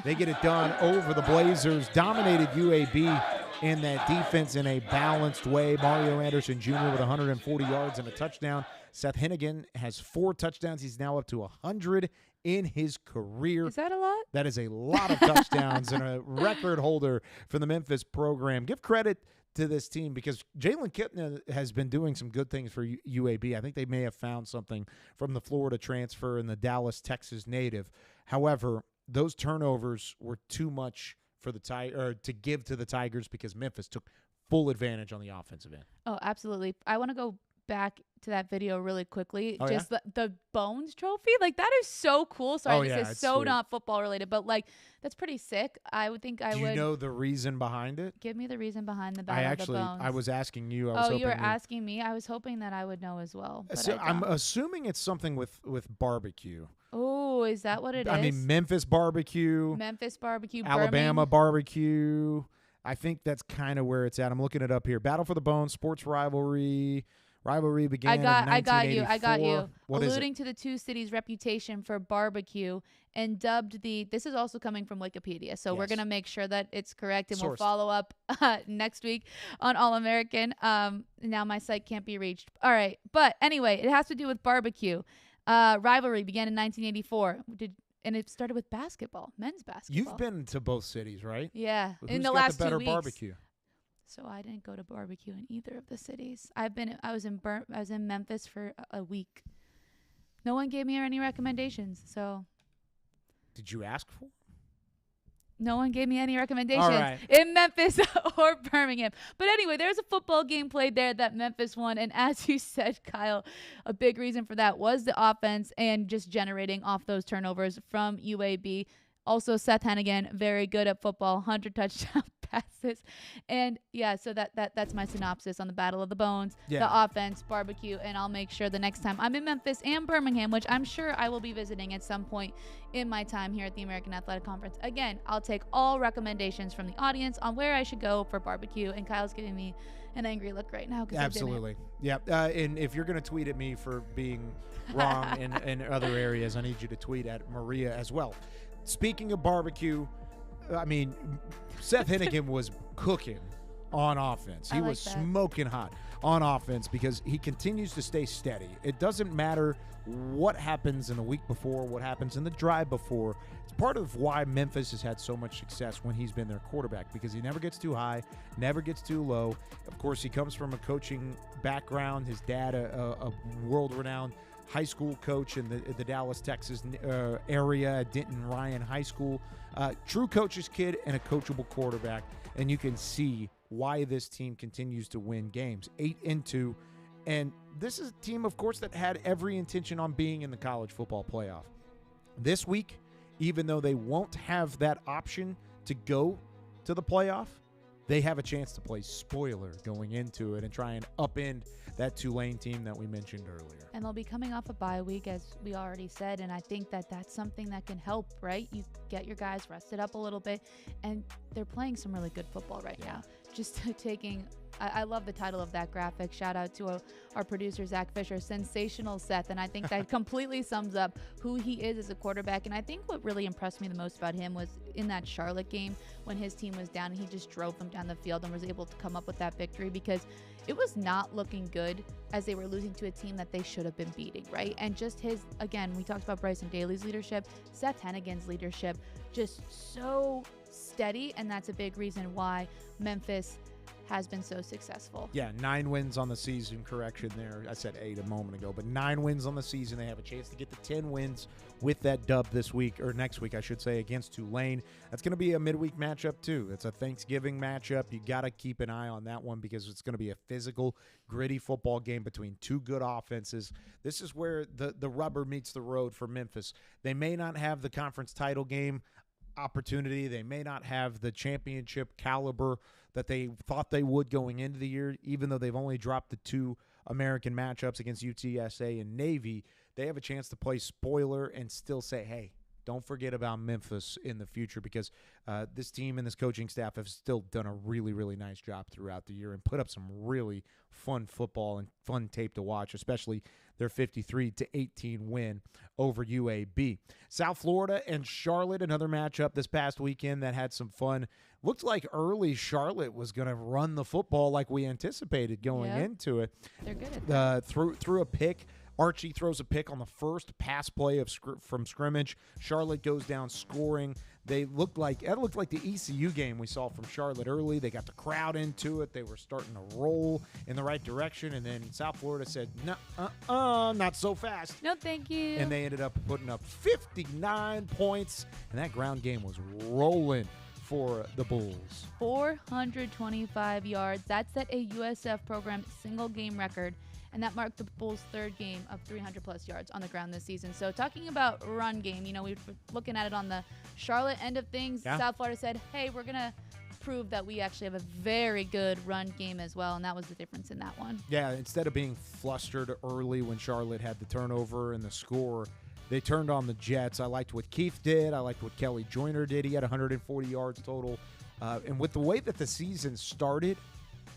They get it done over the Blazers. Dominated UAB in that defense in a balanced way. Mario Anderson Jr. with 140 yards and a touchdown. Seth Hennigan has 4 touchdowns. He's now up to 100 in his career. Is that a lot? That is a lot of touchdowns and a record holder for the Memphis program. Give credit to this team because Jalen Kipna has been doing some good things for UAB. I think they may have found something from the Florida transfer and the Dallas, Texas native. However, those turnovers were too much for to give to the Tigers because Memphis took full advantage on the offensive end. Oh, absolutely. I want to go back to that video really quickly. Oh, just the Bones trophy, that is so cool. Sorry, this is so sweet. Not football related, but that's pretty sick. I would think Do you know the reason behind it? Give me the reason behind the Battle of the Bones. I was asking you. You were asking me. I was hoping that I would know as well. So I'm assuming it's something with barbecue. Oh, is that what it is? I mean, Memphis barbecue, Birmingham. Alabama barbecue. I think that's kind of where it's at. I'm looking it up here. Battle for the Bones, sports rivalry. Rivalry began in 1984. I got you. Alluding to the two cities' reputation for barbecue and dubbed this is also coming from Wikipedia, so we're going to make sure that it's correct, and we'll follow up next week on All-American. Now my site can't be reached. All right. But anyway, it has to do with barbecue. Rivalry began in 1984. And it started with basketball, men's basketball. You've been to both cities, right? Yeah, Who's in the got last the better 2 weeks. barbecue? So I didn't go to barbecue in either of the cities. I was in Memphis for a week. No one gave me any recommendations, so Did you ask for? no one gave me any recommendations right. in Memphis or Birmingham. But anyway, there's a football game played there that Memphis won. And as you said, Kyle, a big reason for that was the offense and just generating off those turnovers from UAB. Also, Seth Hennigan, very good at football, 100 touchdown passes. And, yeah, so that's my synopsis on the Battle of the Bones, the offense, barbecue, and I'll make sure the next time I'm in Memphis and Birmingham, which I'm sure I will be visiting at some point in my time here at the American Athletic Conference. Again, I'll take all recommendations from the audience on where I should go for barbecue, and Kyle's giving me an angry look right now. Absolutely. Yeah. And if you're going to tweet at me for being wrong in other areas, I need you to tweet at Maria as well. Speaking of barbecue, I mean, Seth Hennigan was cooking on offense. He was smoking hot on offense because he continues to stay steady. It doesn't matter what happens in the week before, what happens in the drive before. It's part of why Memphis has had so much success when he's been their quarterback, because he never gets too high, never gets too low. Of course, he comes from a coaching background. His dad, a world-renowned high school coach in the Dallas, Texas area at Denton Ryan High School. True coach's kid and a coachable quarterback. And you can see why this team continues to win games. 8-2. And this is a team, of course, that had every intention on being in the college football playoff. This week, even though they won't have that option to go to the playoff, they have a chance to play spoiler going into it and try and upend that Tulane team that we mentioned earlier. And they'll be coming off a bye week, as we already said, and I think that's something that can help, right? You get your guys rested up a little bit, and they're playing some really good football right now. Just taking I love the title of that graphic. Shout out to our producer, Zach Fisher, Sensational Seth. And I think that completely sums up who he is as a quarterback. And I think what really impressed me the most about him was in that Charlotte game when his team was down and he just drove them down the field and was able to come up with that victory, because it was not looking good as they were losing to a team that they should have been beating, right? And just again, we talked about Bryson Daly's leadership, Seth Hennigan's leadership, just so steady. And that's a big reason why Memphis has been so successful. Yeah, 9 wins on the season. Correction there. I said 8 a moment ago, but 9 wins on the season. They have a chance to get to 10 wins with that dub this week, or next week, I should say, against Tulane. That's going to be a midweek matchup, too. It's a Thanksgiving matchup. You got to keep an eye on that one because it's going to be a physical, gritty football game between two good offenses. This is where the rubber meets the road for Memphis. They may not have the conference title game opportunity. They may not have the championship caliber that they thought they would going into the year, even though they've only dropped the 2 American matchups against UTSA and Navy. They have a chance to play spoiler and still say, hey, don't forget about Memphis in the future, because this team and this coaching staff have still done a really, really nice job throughout the year and put up some really fun football and fun tape to watch, especially their 53-18 win over UAB. South Florida and Charlotte, another matchup this past weekend that had some fun. Looked like early Charlotte was going to run the football like we anticipated going into it. They're good at that. Through a pick. Archie throws a pick on the first pass play from scrimmage. Charlotte goes down scoring. It looked like the ECU game we saw from Charlotte early. They got the crowd into it. They were starting to roll in the right direction. And then South Florida said, no, not so fast. No, thank you. And they ended up putting up 59 points. And that ground game was rolling for the Bulls. 425 yards. That set a USF program single game record. And that marked the Bulls' third game of 300-plus yards on the ground this season. So talking about run game, we were looking at it on the Charlotte end of things. Yeah. South Florida said, hey, we're going to prove that we actually have a very good run game as well, and that was the difference in that one. Yeah, instead of being flustered early when Charlotte had the turnover and the score, they turned on the Jets. I liked what Keith did. I liked what Kelly Joyner did. He had 140 yards total. And with the way that the season started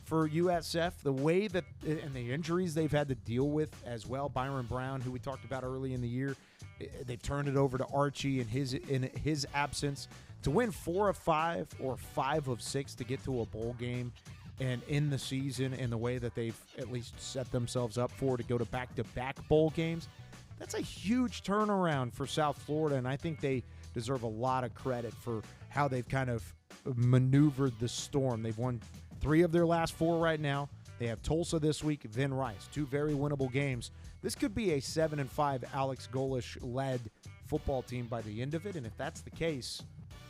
for USF, the way that and the injuries they've had to deal with as well, Byron Brown, who we talked about early in the year, they've turned it over to Archie in his absence to win 4 of 5 or 5 of 6 to get to a bowl game and in the season, and the way that they've at least set themselves up to go to back-to-back bowl games. That's a huge turnaround for South Florida, and I think they deserve a lot of credit for how they've kind of maneuvered the storm. They've won 3 of their last 4 right now. They have Tulsa this week, then Rice. 2 very winnable games. This could be a 7-5 Alex Golish-led football team by the end of it, and if that's the case,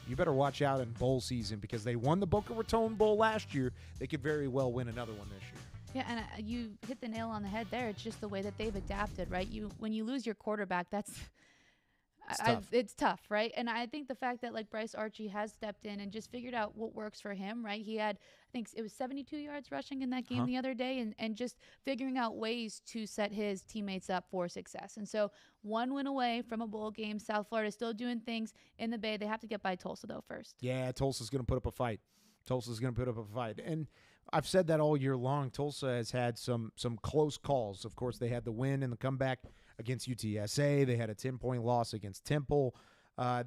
you better watch out in bowl season because they won the Boca Raton Bowl last year. They could very well win another one this year. Yeah, and you hit the nail on the head there. It's just the way that they've adapted, right? When you lose your quarterback, it's tough, right? And I think the fact that like Bryce Archie has stepped in and just figured out what works for him, right? He had, I think it was 72 yards rushing in that game the other day, and just figuring out ways to set his teammates up for success. And so 1 win away from a bowl game. South Florida still doing things in the Bay. They have to get by Tulsa though first. Yeah, Tulsa's going to put up a fight. And I've said that all year long. Tulsa has had some close calls. Of course, they had the win and the comeback against UTSA. They had a 10-point loss against Temple.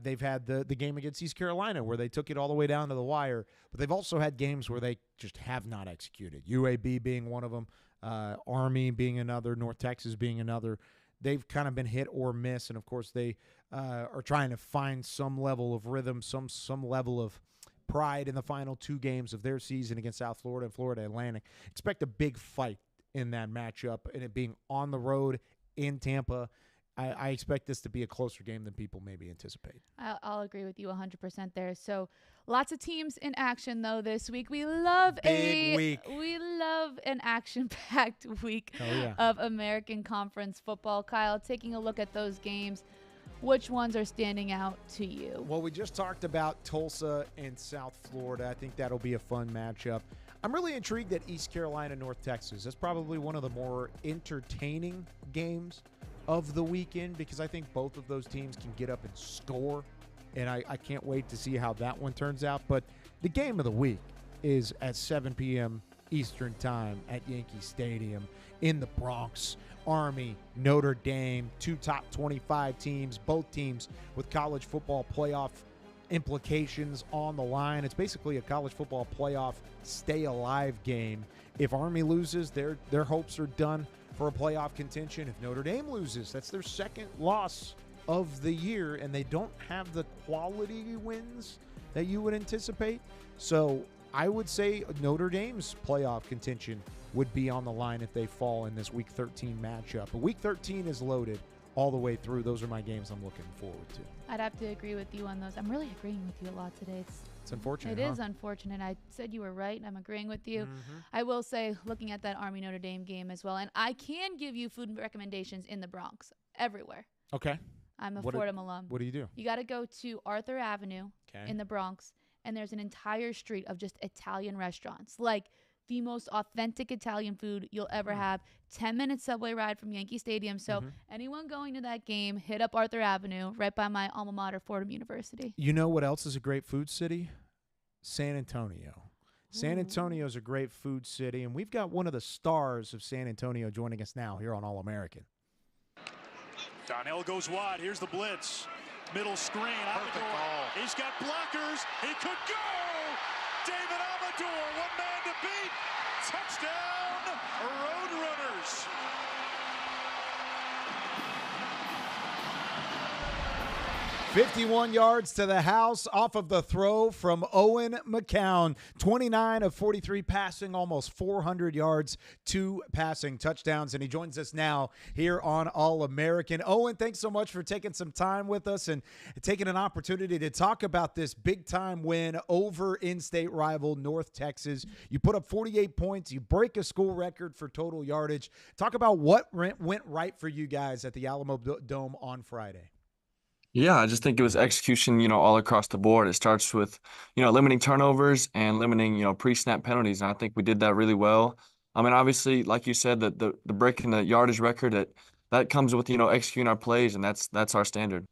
They've had the game against East Carolina where they took it all the way down to the wire. But they've also had games where they just have not executed. UAB being one of them, Army being another, North Texas being another. They've kind of been hit or miss. And, of course, they are trying to find some level of rhythm, some level of pride in the final 2 games of their season against South Florida and Florida Atlantic. Expect a big fight in that matchup, and it being on the road in Tampa. I expect this to be a closer game than people maybe anticipate. I'll agree with you 100% there. So lots of teams in action though this week. We love an action-packed week of American Conference football. Kyle, taking a look at those games, which ones are standing out to you? Well, we just talked about Tulsa and South Florida. I think that'll be a fun matchup. I'm really intrigued at East Carolina, North Texas. That's probably one of the more entertaining games of the weekend because I think both of those teams can get up and score, and I can't wait to see how that one turns out. But the game of the week is at 7 p.m. Eastern Time at Yankee Stadium in the Bronx. Army, Notre Dame, 2 top 25 teams, both teams with college football playoff implications on the line. It's basically a college football playoff stay-alive game. If Army loses, their hopes are done for a playoff contention. If Notre Dame loses, that's their 2nd loss of the year, and they don't have the quality wins that you would anticipate. So I would say Notre Dame's playoff contention would be on the line if they fall in this Week 13 matchup. But Week 13 is loaded all the way through. Those are my games I'm looking forward to. I'd have to agree with you on those. I'm really agreeing with you a lot today. It's unfortunate. It is unfortunate. I said you were right. I'm agreeing with you. I will say, looking at that Army Notre Dame game as well, and I can give you food recommendations in the Bronx, everywhere. Okay. I'm a Fordham alum. What do you do? You got to go to Arthur Avenue in the Bronx, and there's an entire street of just Italian restaurants, like the most authentic Italian food you'll ever have. 10-minute subway ride from Yankee Stadium. So anyone going to that game, hit up Arthur Avenue, right by my alma mater, Fordham University. You know what else is a great food city? San Antonio. San Antonio is a great food city, and we've got one of the stars of San Antonio joining us now here on All-American. Donnell goes wide. Here's the blitz. Middle screen. Amador. He's got blockers. He could go. David Amador, 1 man to beat. Touchdown, Roadrunners. 51 yards to the house off of the throw from Owen McCown. 29 of 43 passing, almost 400 yards, 2 passing touchdowns. And he joins us now here on All-American. Owen, thanks so much for taking some time with us and taking an opportunity to talk about this big-time win over in-state rival North Texas. You put up 48 points. You break a school record for total yardage. Talk about what went right for you guys at the Alamo Dome on Friday. Yeah, I just think it was execution, all across the board. It starts with, limiting turnovers and limiting, pre-snap penalties. And I think we did that really well. I mean, obviously, like you said, the breaking the yardage record, that comes with, executing our plays, and that's our standard.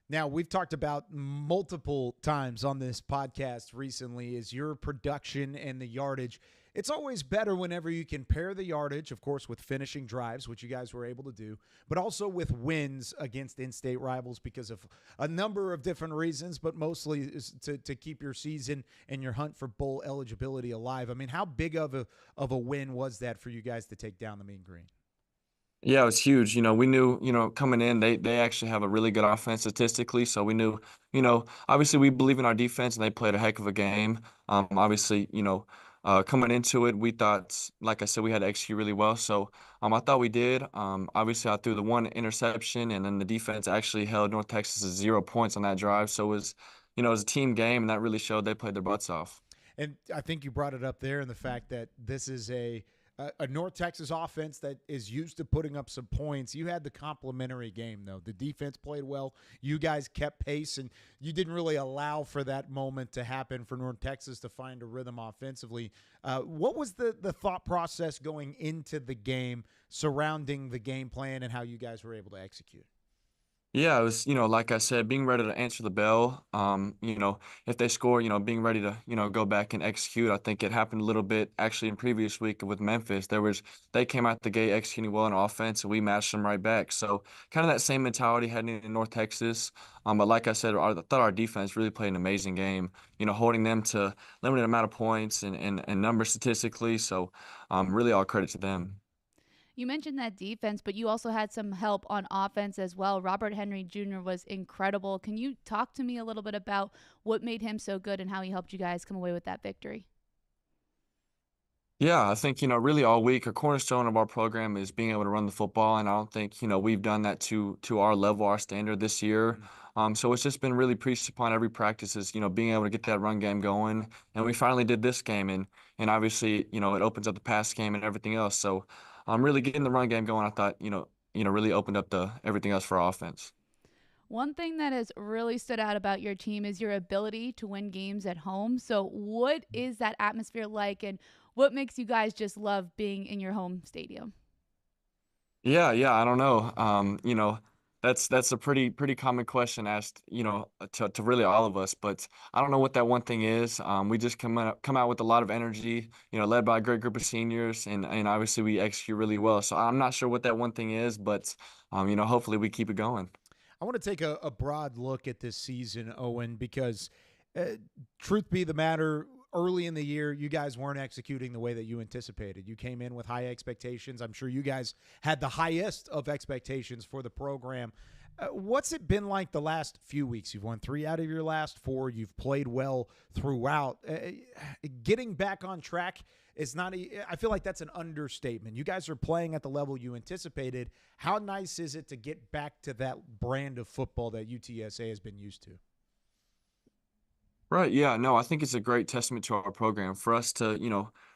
Now, we've talked about multiple times on this podcast recently is your production and the yardage. It's always better whenever you can pair the yardage, of course, with finishing drives, which you guys were able to do, but also with wins against in-state rivals because of a number of different reasons, but mostly is to keep your season and your hunt for bowl eligibility alive. I mean, how big of a win was that for you guys to take down the Mean Green? Yeah, it was huge. We knew, coming in, they actually have a really good offense statistically. So we knew, obviously we believe in our defense and they played a heck of a game. Obviously, coming into it, we thought, like I said, we had to execute really well. So I thought we did. Obviously, I threw the one interception and then the defense actually held North Texas to 0 points on that drive. So it was a team game and that really showed they played their butts off. And I think you brought it up there in the fact that this is a North Texas offense that is used to putting up some points. You had the complimentary game, though. The defense played well. You guys kept pace, and you didn't really allow for that moment to happen for North Texas to find a rhythm offensively. What was the thought process going into the game surrounding the game plan and how you guys were able to execute? Yeah, it was, like I said, being ready to answer the bell. If they score, being ready to, go back and execute. I think it happened a little bit actually in previous week with Memphis. They came out the gate executing well on offense and we matched them right back. So kind of that same mentality heading into North Texas. But like I said, I thought our defense really played an amazing game, holding them to limited amount of points and numbers statistically. So really all credit to them. You mentioned that defense, but you also had some help on offense as well. Robert Henry Jr. was incredible. Can you talk to me a little bit about what made him so good and how he helped you guys come away with that victory? Yeah, I think, really all week, a cornerstone of our program is being able to run the football. And I don't think, we've done that to our level, our standard this year. So it's just been really preached upon every practice is, being able to get that run game going. And we finally did this game. And obviously, it opens up the pass game and everything else. So really getting the run game going, I thought, really opened up everything else for our offense. One thing that has really stood out about your team is your ability to win games at home. So what is that atmosphere like, and what makes you guys just love being in your home stadium? Yeah, I don't know. That's a pretty common question asked, to really all of us. But I don't know what that one thing is. We just come out with a lot of energy, led by a great group of seniors, and obviously we execute really well. So I'm not sure what that one thing is, but hopefully we keep it going. I want to take a broad look at this season, Owen, because truth be the matter, early in the year, you guys weren't executing the way that you anticipated. You came in with high expectations. I'm sure you guys had the highest of expectations for the program. What's it been like the last few weeks? You've won 3 out of your last 4. You've played well throughout. Getting back on track is not I feel like that's an understatement. You guys are playing at the level you anticipated. How nice is it to get back to that brand of football that UTSA has been used to? Right. Yeah. No, I think it's a great testament to our program for us to,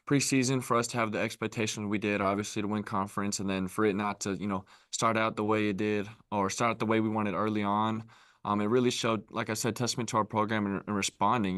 preseason, for us to have the expectation we did, obviously, to win conference, and then for it not to, start out the way it did or start out the way we wanted early on. It really showed, like I said, testament to our program and responding.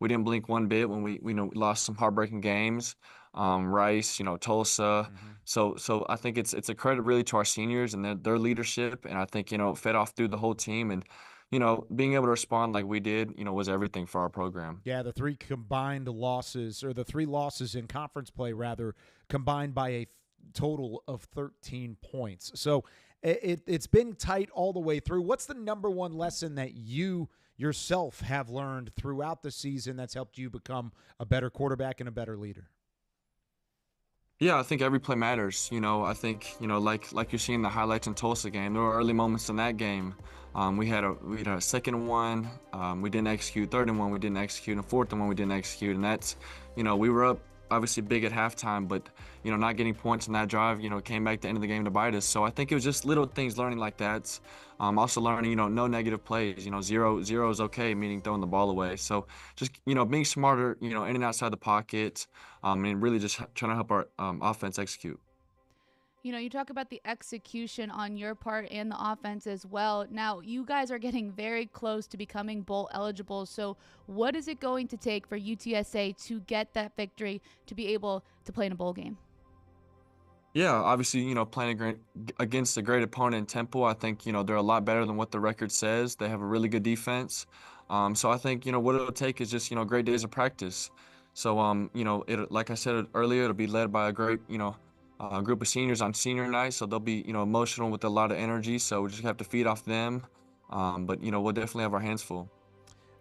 We didn't blink one bit when we lost some heartbreaking games, Rice, Tulsa. So I think it's a credit really to our seniors and their leadership, and I think it fed off through the whole team and. Being able to respond like we did, was everything for our program. Yeah, the 3 combined losses, or the 3 losses in conference play, rather, combined by a total of 13 points. So it's been tight all the way through. What's the number one lesson that you yourself have learned throughout the season that's helped you become a better quarterback and a better leader? Yeah, I think every play matters. I think, like you're seeing the highlights in Tulsa game, there were early moments in that game. We had a second and 1, we didn't execute, third and 1, we didn't execute, and fourth and 1, we didn't execute. And that's, we were up obviously big at halftime, but, not getting points in that drive, came back to the end of the game to bite us. So I think it was just little things learning like that. Also learning, no negative plays, zero is okay, meaning throwing the ball away. So just, being smarter, in and outside the pocket, and really just trying to help our offense execute. You talk about the execution on your part and the offense as well. Now, you guys are getting very close to becoming bowl eligible. So what is it going to take for UTSA to get that victory to be able to play in a bowl game? Yeah, obviously, playing against a great opponent in Temple, I think, they're a lot better than what the record says. They have a really good defense. So I think, what it'll take is just, great days of practice. So, like I said earlier, it'll be led by a great, group of seniors on senior night. So they'll be, emotional with a lot of energy. So we just have to feed off them. But, we'll definitely have our hands full.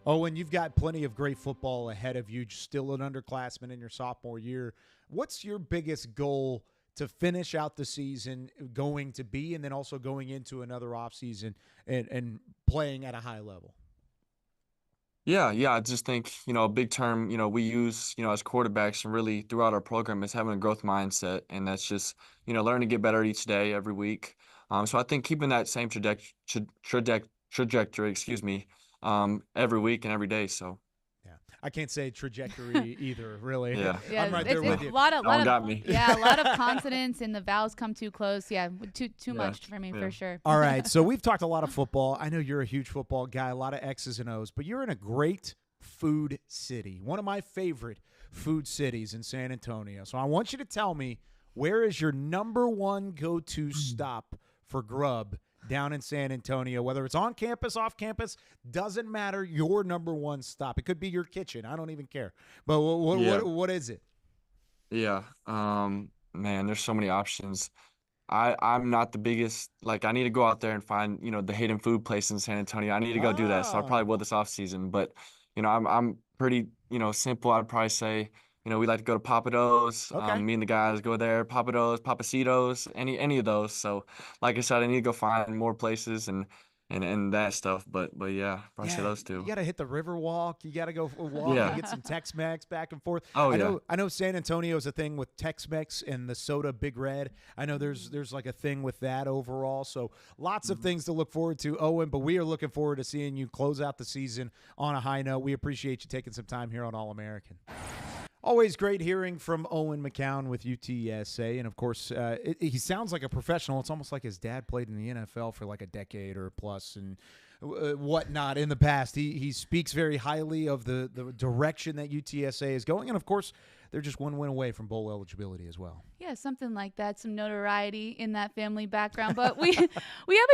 Oh, and you've got plenty of great football ahead of you, still an underclassman in your sophomore year. What's your biggest goal to finish out the season going to be, and then also going into another offseason and playing at a high level? Yeah, I just think, a big term, we use, as quarterbacks and really throughout our program is having a growth mindset. And that's just, learning to get better each day, every week. So I think keeping that same trajectory, every week and every day. So. Yeah, I can't say trajectory either, really. Yeah. I'm right there with you. A lot of consonants and the vowels come too close. Yeah, too much for me for sure. All right, so we've talked a lot of football. I know you're a huge football guy, a lot of X's and O's, but you're in a great food city, one of my favorite food cities in San Antonio. So I want you to tell me, where is your number one go-to stop for grub down in San Antonio, whether it's on campus, off campus, doesn't matter, your number one stop. It could be your kitchen. I don't even care. But what is it? Yeah. Man, there's so many options. I'm not the biggest, I need to go out there and find, the hidden food place in San Antonio. I need to go do that. So I probably will this off season, but I'm pretty, simple. I'd probably say, we like to go to Papados. Okay. Me and the guys go there, Papados, Papacitos, any of those. So, like I said, I need to go find more places and that stuff. But yeah, probably say those two. You got to hit the river walk. You got to go walk and get some Tex-Mex back and forth. I know San Antonio's a thing with Tex-Mex and the soda Big Red. I know there's like a thing with that overall. So lots of things to look forward to, Owen. But we are looking forward to seeing you close out the season on a high note. We appreciate you taking some time here on All-American. Always great hearing from Owen McCown with UTSA. And, of course, he sounds like a professional. It's almost like his dad played in the NFL for like a decade or plus and whatnot in the past. He speaks very highly of the direction that UTSA is going. And, of course, they're just one win away from bowl eligibility as well. Yeah, something like that, some notoriety in that family background. But we have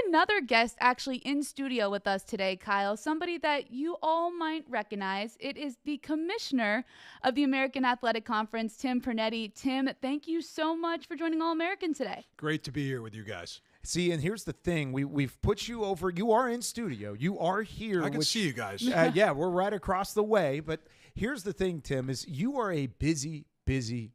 another guest actually in studio with us today, Kyle, somebody that you all might recognize. It is the commissioner of the American Athletic Conference, Tim Pernetti. Tim, thank you so much for joining All-American today. Great to be here with you guys. See, and here's the thing. We've put you over. You are in studio. You are here. I can see you guys. Yeah, we're right across the way. But here's the thing, Tim, is you are a busy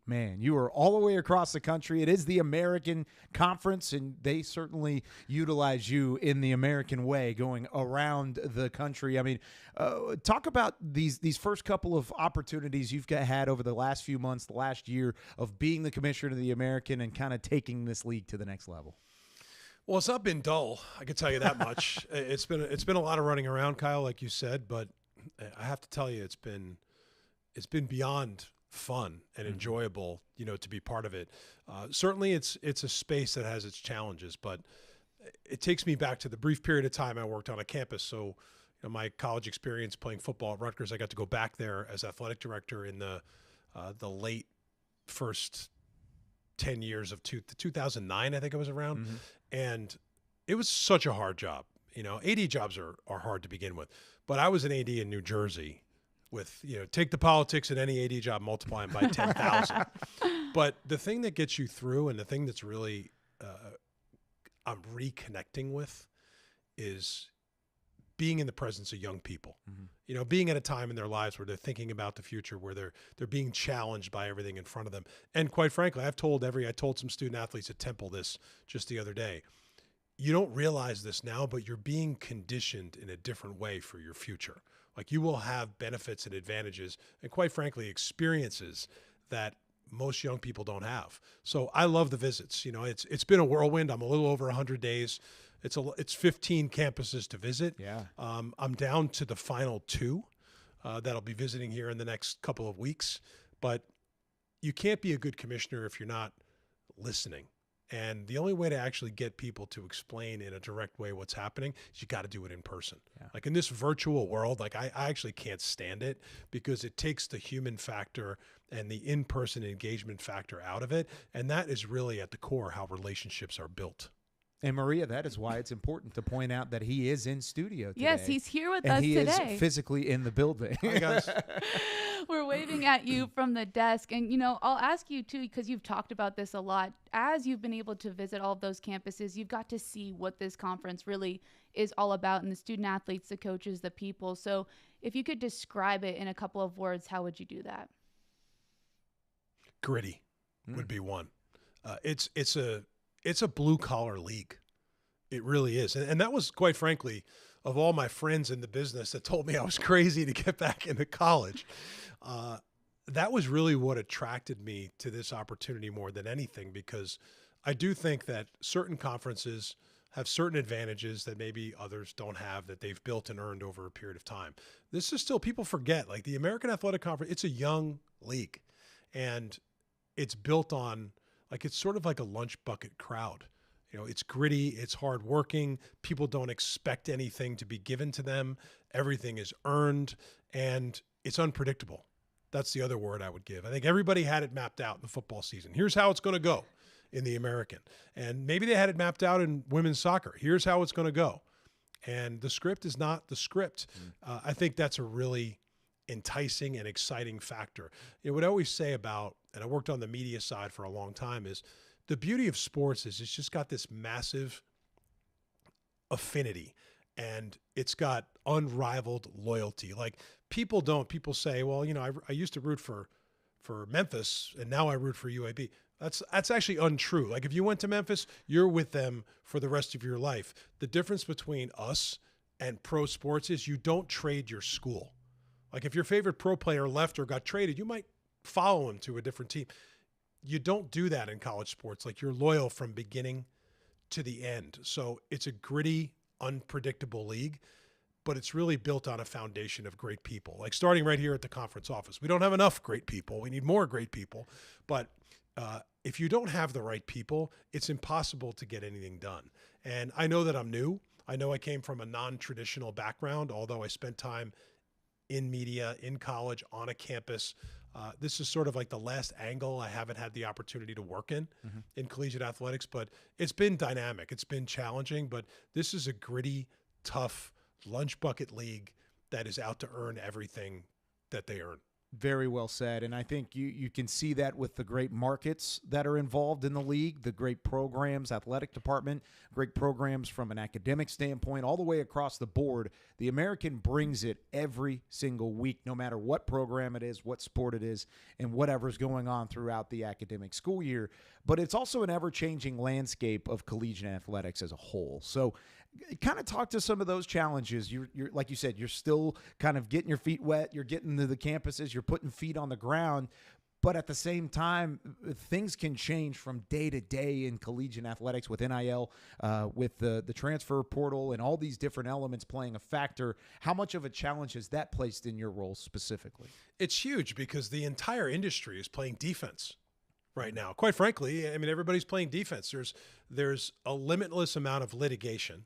man. You are all the way across the country. It is the American Conference, and they certainly utilize you in the American way going around the country. I mean, talk about these first couple of opportunities you've had over the last few months, the last year of being the commissioner of the American and kind of taking this league to the next level. Well, it's not been dull. I can tell you that much. It's been a lot of running around, Kyle, like you said, but I have to tell you, it's been beyond fun and enjoyable, to be part of it. Certainly it's a space that has its challenges, but it takes me back to the brief period of time I worked on a campus. So, my college experience playing football at Rutgers, I got to go back there as athletic director in the late first 10 years of 2009, I think I was around. Mm-hmm. And it was such a hard job. AD jobs are hard to begin with, but I was an AD in New Jersey with, take the politics at any AD job, multiply them by 10,000. But the thing that gets you through and the thing that's really I'm reconnecting with is being in the presence of young people, being at a time in their lives where they're thinking about the future, where they're being challenged by everything in front of them. And quite frankly, I told some student athletes at Temple this just the other day. You don't realize this now, but you're being conditioned in a different way for your future. Like, you will have benefits and advantages and, quite frankly, experiences that most young people don't have. So I love the visits. It's been a whirlwind. I'm a little over 100 days. It's 15 campuses to visit. Yeah. I'm down to the final 2 that I'll be visiting here in the next couple of weeks. But you can't be a good commissioner if you're not listening. And the only way to actually get people to explain in a direct way what's happening is you got to do it in person. Yeah. Like, in this virtual world, I actually can't stand it because it takes the human factor and the in-person engagement factor out of it. And that is really at the core how relationships are built. And Maria, that is why it's important to point out that he is in studio today. Yes, he's here with us today. And he is physically in the building. Hi, guys. We're waving at you from the desk. And, I'll ask you, too, because you've talked about this a lot. As you've been able to visit all of those campuses, you've got to see what this conference really is all about, and the student athletes, the coaches, the people. So if you could describe it in a couple of words, how would you do that? Gritty would be one. It's a blue collar league. It really is. And that was, quite frankly, of all my friends in the business that told me I was crazy to get back into college, that was really what attracted me to this opportunity more than anything, because I do think that certain conferences have certain advantages that maybe others don't have, that they've built and earned over a period of time. This is still, people forget, like the American Athletic Conference, it's a young league, and it's built on, like, it's sort of like a lunch bucket crowd. You know, it's gritty, it's hardworking. People don't expect anything to be given to them. Everything is earned, and it's unpredictable. That's the other word I would give. I think everybody had it mapped out in the football season. Here's how it's going to go in the American. And maybe they had it mapped out in women's soccer. Here's how it's going to go. And the script is not the script. I think that's a really enticing and exciting factor. You know, what I always say about, and I worked on the media side for a long time, is the beauty of sports is it's just got this massive affinity, and it's got unrivaled loyalty. Like, people say, well, you know, I used to root for Memphis and now I root for UAB. That's actually untrue. Like, if you went to Memphis, you're with them for the rest of your life. The difference between us and pro sports is you don't trade your school. Like, if your favorite pro player left or got traded, you might follow him to a different team. You don't do that in college sports. Like, you're loyal from beginning to the end. So it's a gritty, unpredictable league, but it's really built on a foundation of great people. Like, starting right here at the conference office, we don't have enough great people. We need more great people. But if you don't have the right people, it's impossible to get anything done. And I know that I'm new. I know I came from a non-traditional background, although I spent time in media, in college, on a campus. This is sort of like the last angle I haven't had the opportunity to work in collegiate athletics, but it's been dynamic. It's been challenging, but this is a gritty, tough lunch bucket league that is out to earn everything that they earn. Very well said. And I think you can see that with the great markets that are involved in the league, the great programs, athletic department, great programs from an academic standpoint, all the way across the board. The American brings it every single week, no matter what program it is, what sport it is, and whatever's going on throughout the academic school year. But it's also an ever-changing landscape of collegiate athletics as a whole. So kind of talk to some of those challenges. You're like you said, you're still kind of getting your feet wet. You're getting to the campuses. You're putting feet on the ground. But at the same time, things can change from day to day in collegiate athletics with NIL, with the transfer portal, and all these different elements playing a factor. How much of a challenge has that placed in your role specifically? It's huge, because the entire industry is playing defense right now. Quite frankly, I mean, everybody's playing defense. There's a limitless amount of litigation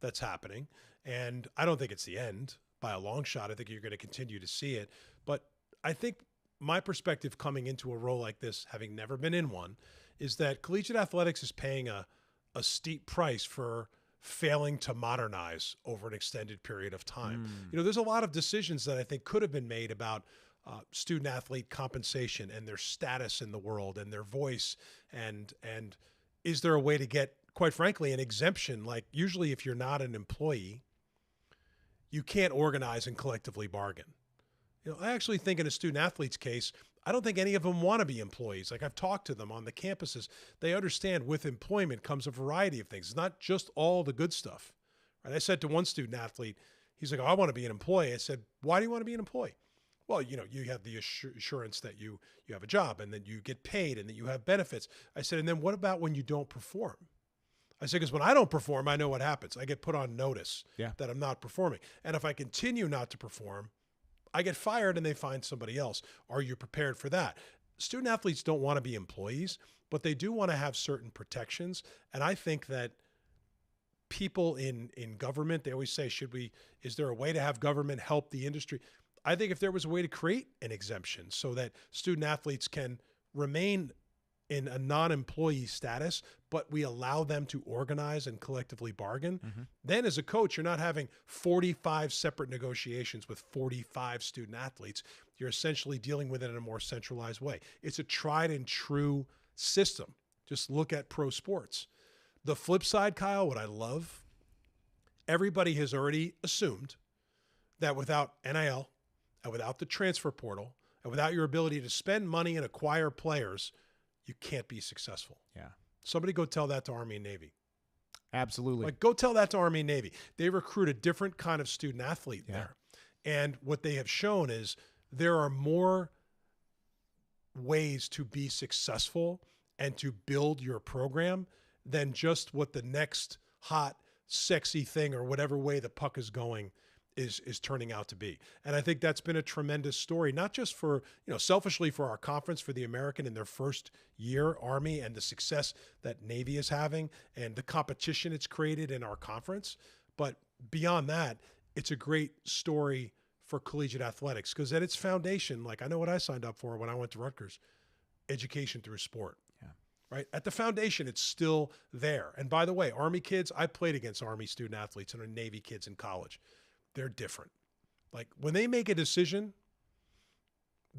that's happening, and I don't think it's the end by a long shot. I think you're going to continue to see it. But I think my perspective coming into a role like this, having never been in one, is that collegiate athletics is paying a steep price for failing to modernize over an extended period of time. You know, there's a lot of decisions that I think could have been made about student athlete compensation and their status in the world and their voice, and is there a way to get, quite frankly, an exemption? Like, usually if you're not an employee, you can't organize and collectively bargain. You know, I actually think in a student athlete's case, I don't think any of them want to be employees. Like, I've talked to them on the campuses. They understand with employment comes a variety of things. It's not just all the good stuff. Right? I said to one student athlete, he's like, oh, I want to be an employee. I said, why do you want to be an employee? Well, you know, you have the assurance that you have a job and that you get paid and that you have benefits. I said, and then what about when you don't perform? I said, because when I don't perform, I know what happens. I get put on notice that I'm not performing. And if I continue not to perform, I get fired and they find somebody else. Are you prepared for that? Student athletes don't want to be employees, but they do want to have certain protections. And I think that people in government, they always say, is there a way to have government help the industry? I think if there was a way to create an exemption so that student athletes can remain in a non-employee status, but we allow them to organize and collectively bargain, then as a coach, you're not having 45 separate negotiations with 45 student athletes. You're essentially dealing with it in a more centralized way. It's a tried and true system. Just look at pro sports. The flip side, Kyle, what I love, everybody has already assumed that without NIL and without the transfer portal and without your ability to spend money and acquire players, you can't be successful. Yeah. Somebody go tell that to Army and Navy. Absolutely. Like, go tell that to Army and Navy. They recruit a different kind of student athlete there. And what they have shown is there are more ways to be successful and to build your program than just what the next hot, sexy thing or whatever way the puck is going is turning out to be. And I think that's been a tremendous story, not just for, selfishly for our conference, for the American in their first year, Army, and the success that Navy is having and the competition it's created in our conference. But beyond that, it's a great story for collegiate athletics because at its foundation, like I know what I signed up for when I went to Rutgers, education through sport. Right? At the foundation, it's still there. And by the way, Army kids, I played against Army student athletes and Navy kids in college. They're different. Like when they make a decision,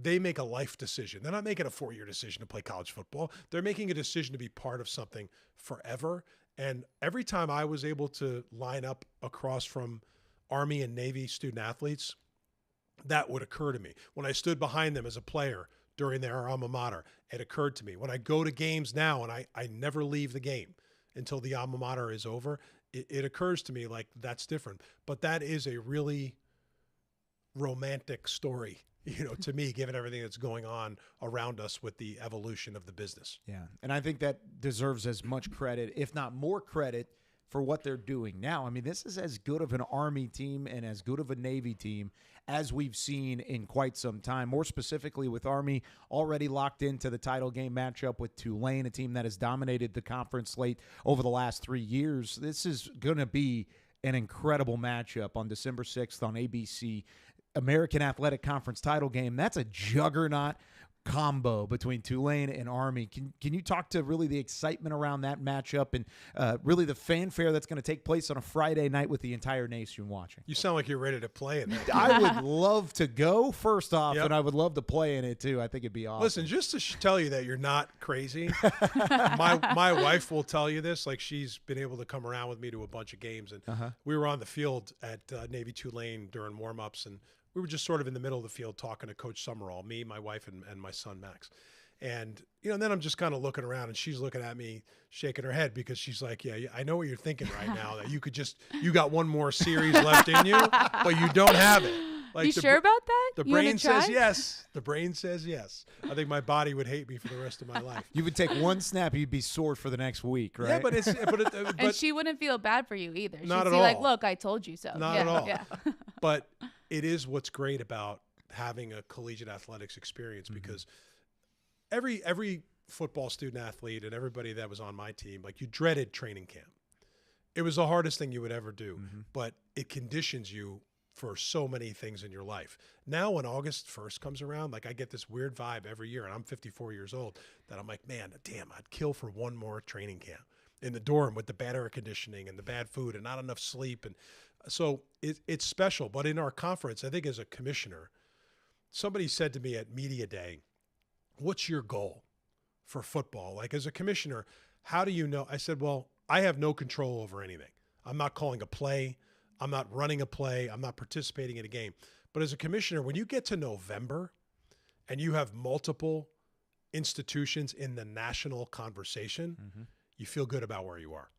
they make a life decision. They're not making a 4-year decision to play college football. They're making a decision to be part of something forever. And every time I was able to line up across from Army and Navy student athletes, that would occur to me. When I stood behind them as a player during their alma mater, it occurred to me. When I go to games now and I never leave the game until the alma mater is over, it occurs to me like that's different. But that is a really romantic story, to me, given everything that's going on around us with the evolution of the business. Yeah, and I think that deserves as much credit, if not more credit, for what they're doing now. I mean, this is as good of an Army team and as good of a Navy team as we've seen in quite some time. More specifically with Army already locked into the title game matchup with Tulane, a team that has dominated the conference slate over the last 3 years. This is going to be an incredible matchup on December 6th on ABC. American Athletic Conference title game. That's a juggernaut combo between Tulane and Army. Can you talk to really the excitement around that matchup and really the fanfare that's going to take place on a Friday night with the entire nation watching? You sound like you're ready to play in that. I would love to go first off, and I would love to play in it too. I think it'd be awesome. Listen, just to tell you that you're not crazy, my wife will tell you this. Like she's been able to come around with me to a bunch of games, and we were on the field at Navy Tulane during warm-ups, and we were just sort of in the middle of the field talking to Coach Summerall, me, my wife, and my son, Max. And, and then I'm just kind of looking around, and she's looking at me, shaking her head because she's like, yeah, I know what you're thinking right now, that you got one more series left in you, but you don't have it. Like you sure about that? The brain says yes. The brain says yes. I think my body would hate me for the rest of my life. You would take one snap, you'd be sore for the next week, right? Yeah, but and she wouldn't feel bad for you either. She'd not at be all. Like, look, I told you so. Not at all. Yeah. But it is what's great about having a collegiate athletics experience because every football student athlete and everybody that was on my team, like you dreaded training camp. It was the hardest thing you would ever do, but it conditions you for so many things in your life. Now when August 1st comes around, like I get this weird vibe every year, and I'm 54 years old, that I'm like, man, damn, I'd kill for one more training camp in the dorm with the bad air conditioning and the bad food and not enough sleep. And so it's special. But in our conference, I think as a commissioner, somebody said to me at Media Day, what's your goal for football? Like as a commissioner, how do you know? I said, well, I have no control over anything. I'm not calling a play. I'm not running a play. I'm not participating in a game. But as a commissioner, when you get to November and you have multiple institutions in the national conversation, you feel good about where you are.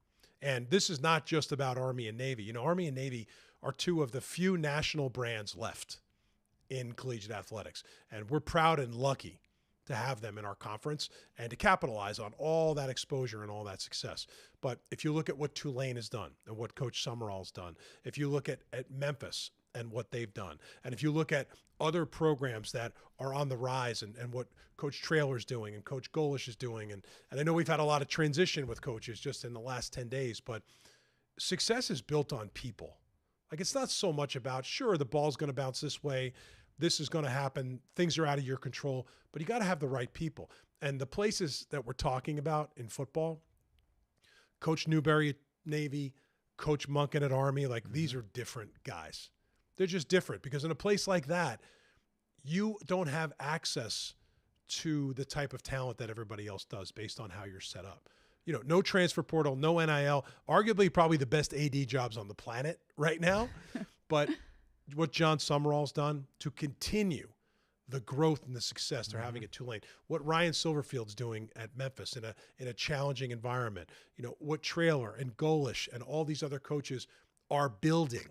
And this is not just about Army and Navy. Army and Navy are two of the few national brands left in collegiate athletics. And we're proud and lucky to have them in our conference and to capitalize on all that exposure and all that success. But if you look at what Tulane has done and what Coach Summerall's done, if you look at Memphis and what they've done, and if you look at other programs that are on the rise and what Coach Traylor's doing and Coach Golish is doing, and I know we've had a lot of transition with coaches just in the last 10 days, but success is built on people. Like it's not so much about, sure, the ball's going to bounce this way, this is going to happen, things are out of your control, but you got to have the right people. And the places that we're talking about in football, Coach Newberry at Navy, Coach Munkin at Army, like these are different guys. They're just different because in a place like that, you don't have access to the type of talent that everybody else does based on how you're set up. No transfer portal, no NIL, arguably probably the best AD jobs on the planet right now. But what John Summerall's done to continue the growth and the success they're having at Tulane, what Ryan Silverfield's doing at Memphis in a challenging environment, what Traylor and Golish and all these other coaches are building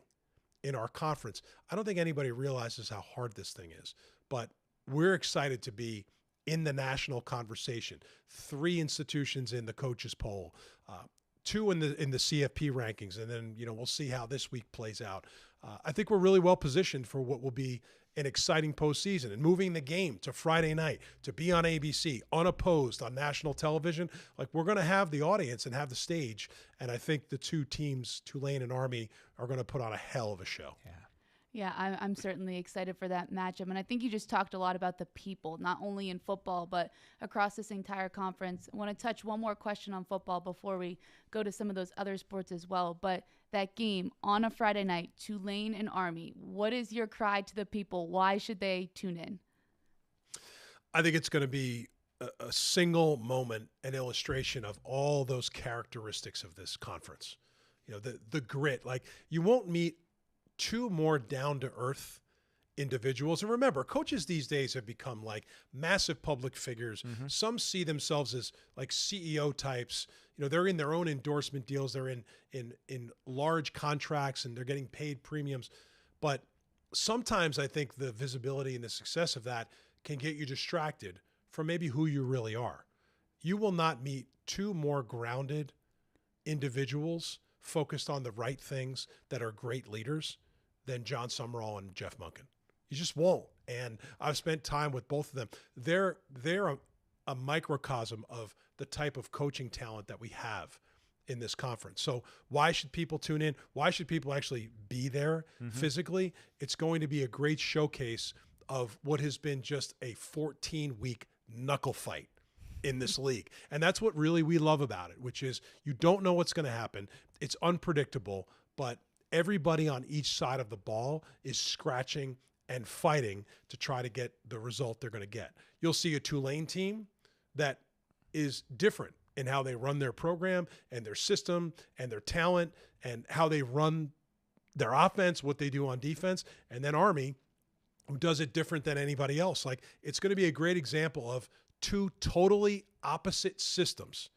in our conference. I don't think anybody realizes how hard this thing is, but we're excited to be in the national conversation. 3 institutions in the coaches poll, 2 in the CFP rankings, and then we'll see how this week plays out. I think we're really well positioned for what will be an exciting postseason, and moving the game to Friday night to be on ABC, unopposed on national television. Like, we're going to have the audience and have the stage, and I think the 2 teams, Tulane and Army, are going to put on a hell of a show. Yeah, I'm certainly excited for that matchup. And I think you just talked a lot about the people, not only in football, but across this entire conference. I want to touch one more question on football before we go to some of those other sports as well. But that game on a Friday night, Tulane and Army, what is your cry to the people? Why should they tune in? I think it's going to be a single moment, an illustration of all those characteristics of this conference. The grit. Like, you won't meet 2 more down-to-earth individuals. And remember, coaches these days have become like massive public figures. Some see themselves as like CEO types. They're in their own endorsement deals. They're in large contracts, and they're getting paid premiums. But sometimes I think the visibility and the success of that can get you distracted from maybe who you really are. You will not meet 2 more grounded individuals focused on the right things that are great leaders than John Summerall and Jeff Monken. You just won't. And I've spent time with both of them. They're a microcosm of the type of coaching talent that we have in this conference. So why should people tune in? Why should people actually be there physically? It's going to be a great showcase of what has been just a 14-week knuckle fight in this league. And that's what really we love about it, which is you don't know what's going to happen. It's unpredictable, but everybody on each side of the ball is scratching and fighting to try to get the result they're going to get. You'll see a Tulane team that is different in how they run their program and their system and their talent and how they run their offense, what they do on defense. And then Army, who does it different than anybody else. Like, it's going to be a great example of 2 totally opposite systems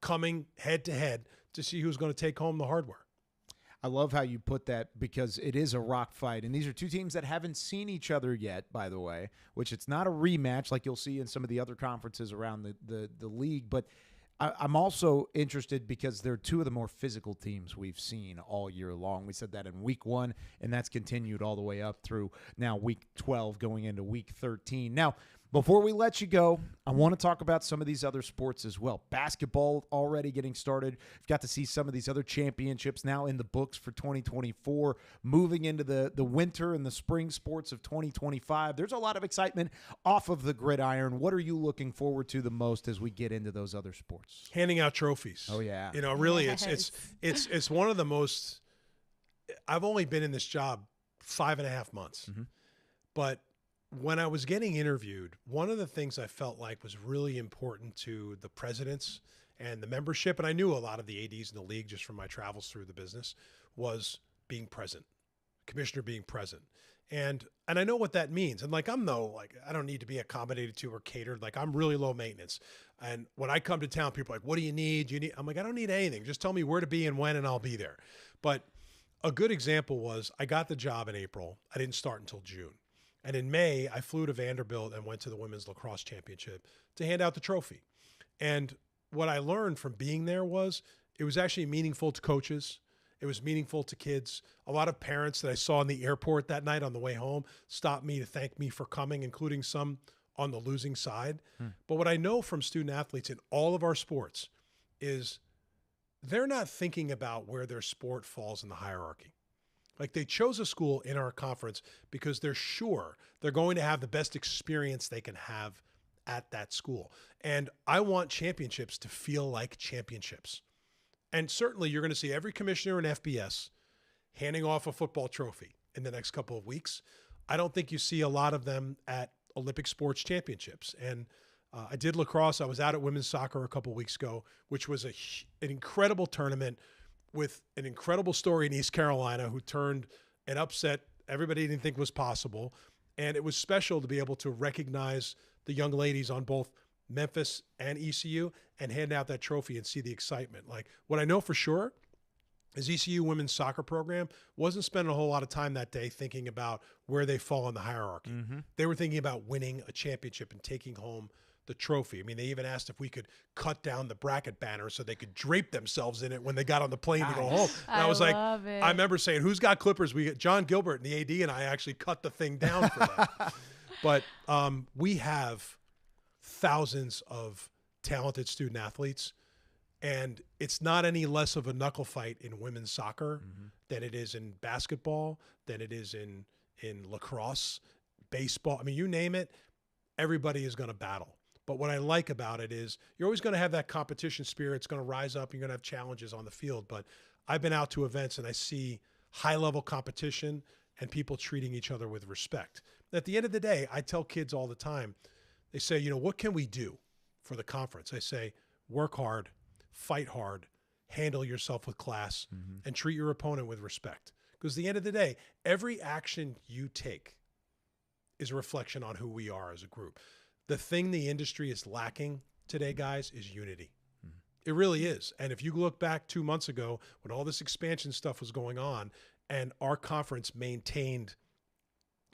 coming head to head to see who's going to take home the hardware. I love how you put that, because it is a rock fight. And these are 2 teams that haven't seen each other yet, by the way, which it's not a rematch like you'll see in some of the other conferences around the league. But I'm also interested because they're 2 of the more physical teams we've seen all year long. We said that in week 1, and that's continued all the way up through now week 12 going into week 13. Now, before we let you go, I want to talk about some of these other sports as well. Basketball already getting started. We've got to see some of these other championships now in the books for 2024, moving into the winter and the spring sports of 2025. There's a lot of excitement off of the gridiron. What are you looking forward to the most as we get into those other sports? Handing out trophies. Oh, yeah. Really, Yes. it's one of the most – I've only been in this job 5.5 months. But when I was getting interviewed, one of the things I felt like was really important to the presidents and the membership, and I knew a lot of the ADs in the league just from my travels through the business, was being present, commissioner being present. And I know what that means. And I don't need to be accommodated to or catered. Like, I'm really low maintenance. And when I come to town, people are like, what do you need? I'm like, I don't need anything. Just tell me where to be and when, and I'll be there. But a good example was I got the job in April. I didn't start until June. And in May, I flew to Vanderbilt and went to the Women's Lacrosse Championship to hand out the trophy. And what I learned from being there was it was actually meaningful to coaches. It was meaningful to kids. A lot of parents that I saw in the airport that night on the way home stopped me to thank me for coming, including some on the losing side. But what I know from student athletes in all of our sports is they're not thinking about where their sport falls in the hierarchy. Like, they chose a school in our conference because they're sure they're going to have the best experience they can have at that school. And I want championships to feel like championships. And certainly you're going to see every commissioner in FBS handing off a football trophy in the next couple of weeks. I don't think you see a lot of them at Olympic sports championships. And I did lacrosse. I was out at women's soccer a couple of weeks ago, which was an incredible tournament with an incredible story in East Carolina, who turned an upset everybody didn't think was possible. And it was special to be able to recognize the young ladies on both Memphis and ECU and hand out that trophy and see the excitement. Like, what I know for sure is ECU women's soccer program wasn't spending a whole lot of time that day thinking about where they fall in the hierarchy. They were thinking about winning a championship and taking home the trophy. I mean, they even asked if we could cut down the bracket banner so they could drape themselves in it when they got on the plane to go home. And I was like, I remember saying, who's got clippers? We get John Gilbert and the AD and I actually cut the thing down for them. But we have thousands of talented student athletes, and it's not any less of a knuckle fight in women's soccer than it is in basketball, than it is in lacrosse, baseball. I mean, you name it, everybody is going to battle. But what I like about it is you're always going to have that competition spirit. It's going to rise up. You're going to have challenges on the field. But I've been out to events and I see high-level competition and people treating each other with respect. At the end of the day, I tell kids all the time, they say, you know, what can we do for the conference? I say, work hard, fight hard, handle yourself with class, and treat your opponent with respect. Because at the end of the day, every action you take is a reflection on who we are as a group. The thing the industry is lacking today, guys, is unity. It really is. And if you look back 2 months ago when all this expansion stuff was going on and our conference maintained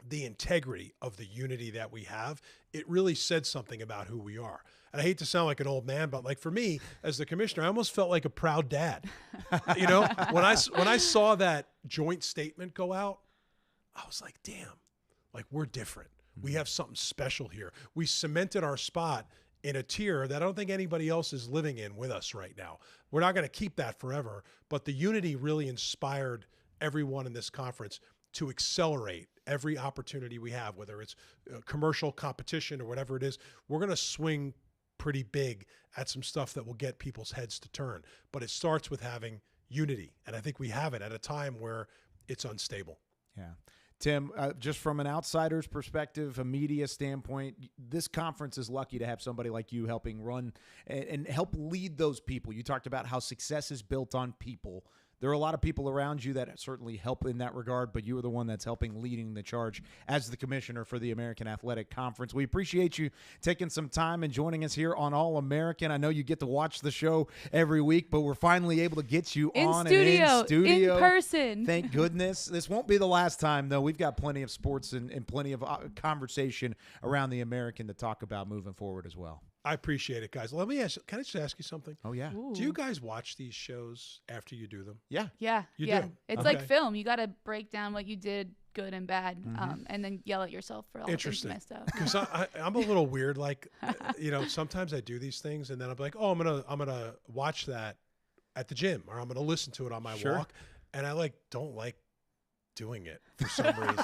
the integrity of the unity that we have, it really said something about who we are. And I hate to sound like an old man, but like for me as the commissioner, I almost felt like a proud dad. You know, when I saw that joint statement go out, I was like, damn, like we're different. We have something special here. We cemented our spot in a tier that I don't think anybody else is living in with us right now. We're not going to keep that forever, but the unity really inspired everyone in this conference to accelerate every opportunity we have, whether it's commercial competition or whatever it is. We're going to swing pretty big at some stuff that will get people's heads to turn. But it starts with having unity, and I think we have it at a time where it's unstable. Yeah. Tim, just from an outsider's perspective, a media standpoint, this conference is lucky to have somebody like you helping run and help lead those people. You talked about how success is built on people. There are a lot of people around you that certainly help in that regard, but you are the one that's helping leading the charge as the commissioner for the American Athletic Conference. We appreciate you taking some time and joining us here on All-American. I know you get to watch the show every week, but we're finally able to get you on studio, and in studio. In person. Thank goodness. This won't be the last time, though. We've got plenty of sports and plenty of conversation around the American to talk about moving forward as well. I appreciate it, guys. Let me ask, can I just ask you something? Oh, yeah. Ooh. Do you guys watch these shows after you do them? Yeah. Yeah. You yeah. do? It's Okay. like film. You got to break down what you did good and bad, and then yell at yourself for all the things you messed up. Because I'm a little weird. Like, you know, sometimes I do these things and then I'm like, oh, I'm gonna watch that at the gym, or I'm gonna listen to it on my walk, and I don't like doing it for some reason.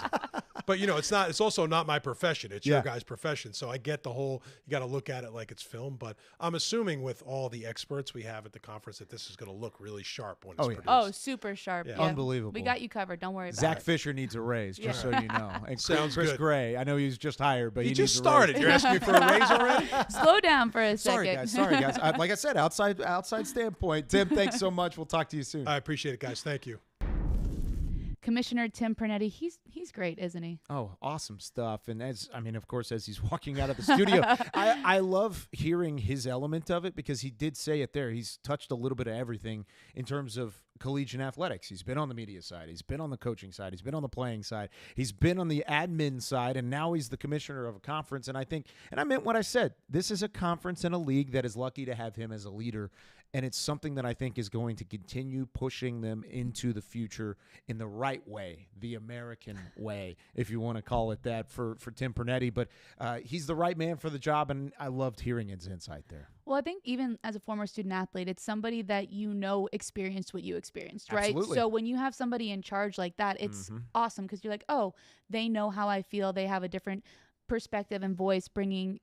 But you know, it's also not my profession. It's your guys' profession. So I get the whole, you got to look at it like it's film, but I'm assuming with all the experts we have at the conference that this is going to look really sharp when it's produced. Oh, super sharp. Yeah. Yeah. Unbelievable. We got you covered. Don't worry about Zach it. Fisher needs a raise, just so you know. And Sounds Chris good. Gray, I know he's just hired, but He he just needs started. a raise. You're asking me for a raise already? Slow down for a second. Sorry, guys. Like I said, outside standpoint. Tim, thanks so much. We'll talk to you soon. I appreciate it, guys. Thank you. Commissioner Tim Pernetti, he's great, isn't he? Oh, awesome stuff. And of course, as he's walking out of the studio, I love hearing his element of it, because he did say it there. He's touched a little bit of everything in terms of collegiate athletics. He's been on the media side. He's been on the coaching side. He's been on the playing side. He's been on the admin side, and now he's the commissioner of a conference. And I meant what I said. This is a conference and a league that is lucky to have him as a leader. And it's something that I think is going to continue pushing them into the future in the right way, the American way, if you want to call it that, for Tim Pernetti. But he's the right man for the job, and I loved hearing his insight there. Well, I think even as a former student athlete, it's somebody that experienced what you experienced, right? Absolutely. So when you have somebody in charge like that, it's awesome, because you're like, oh, they know how I feel. They have a different perspective and voice bringing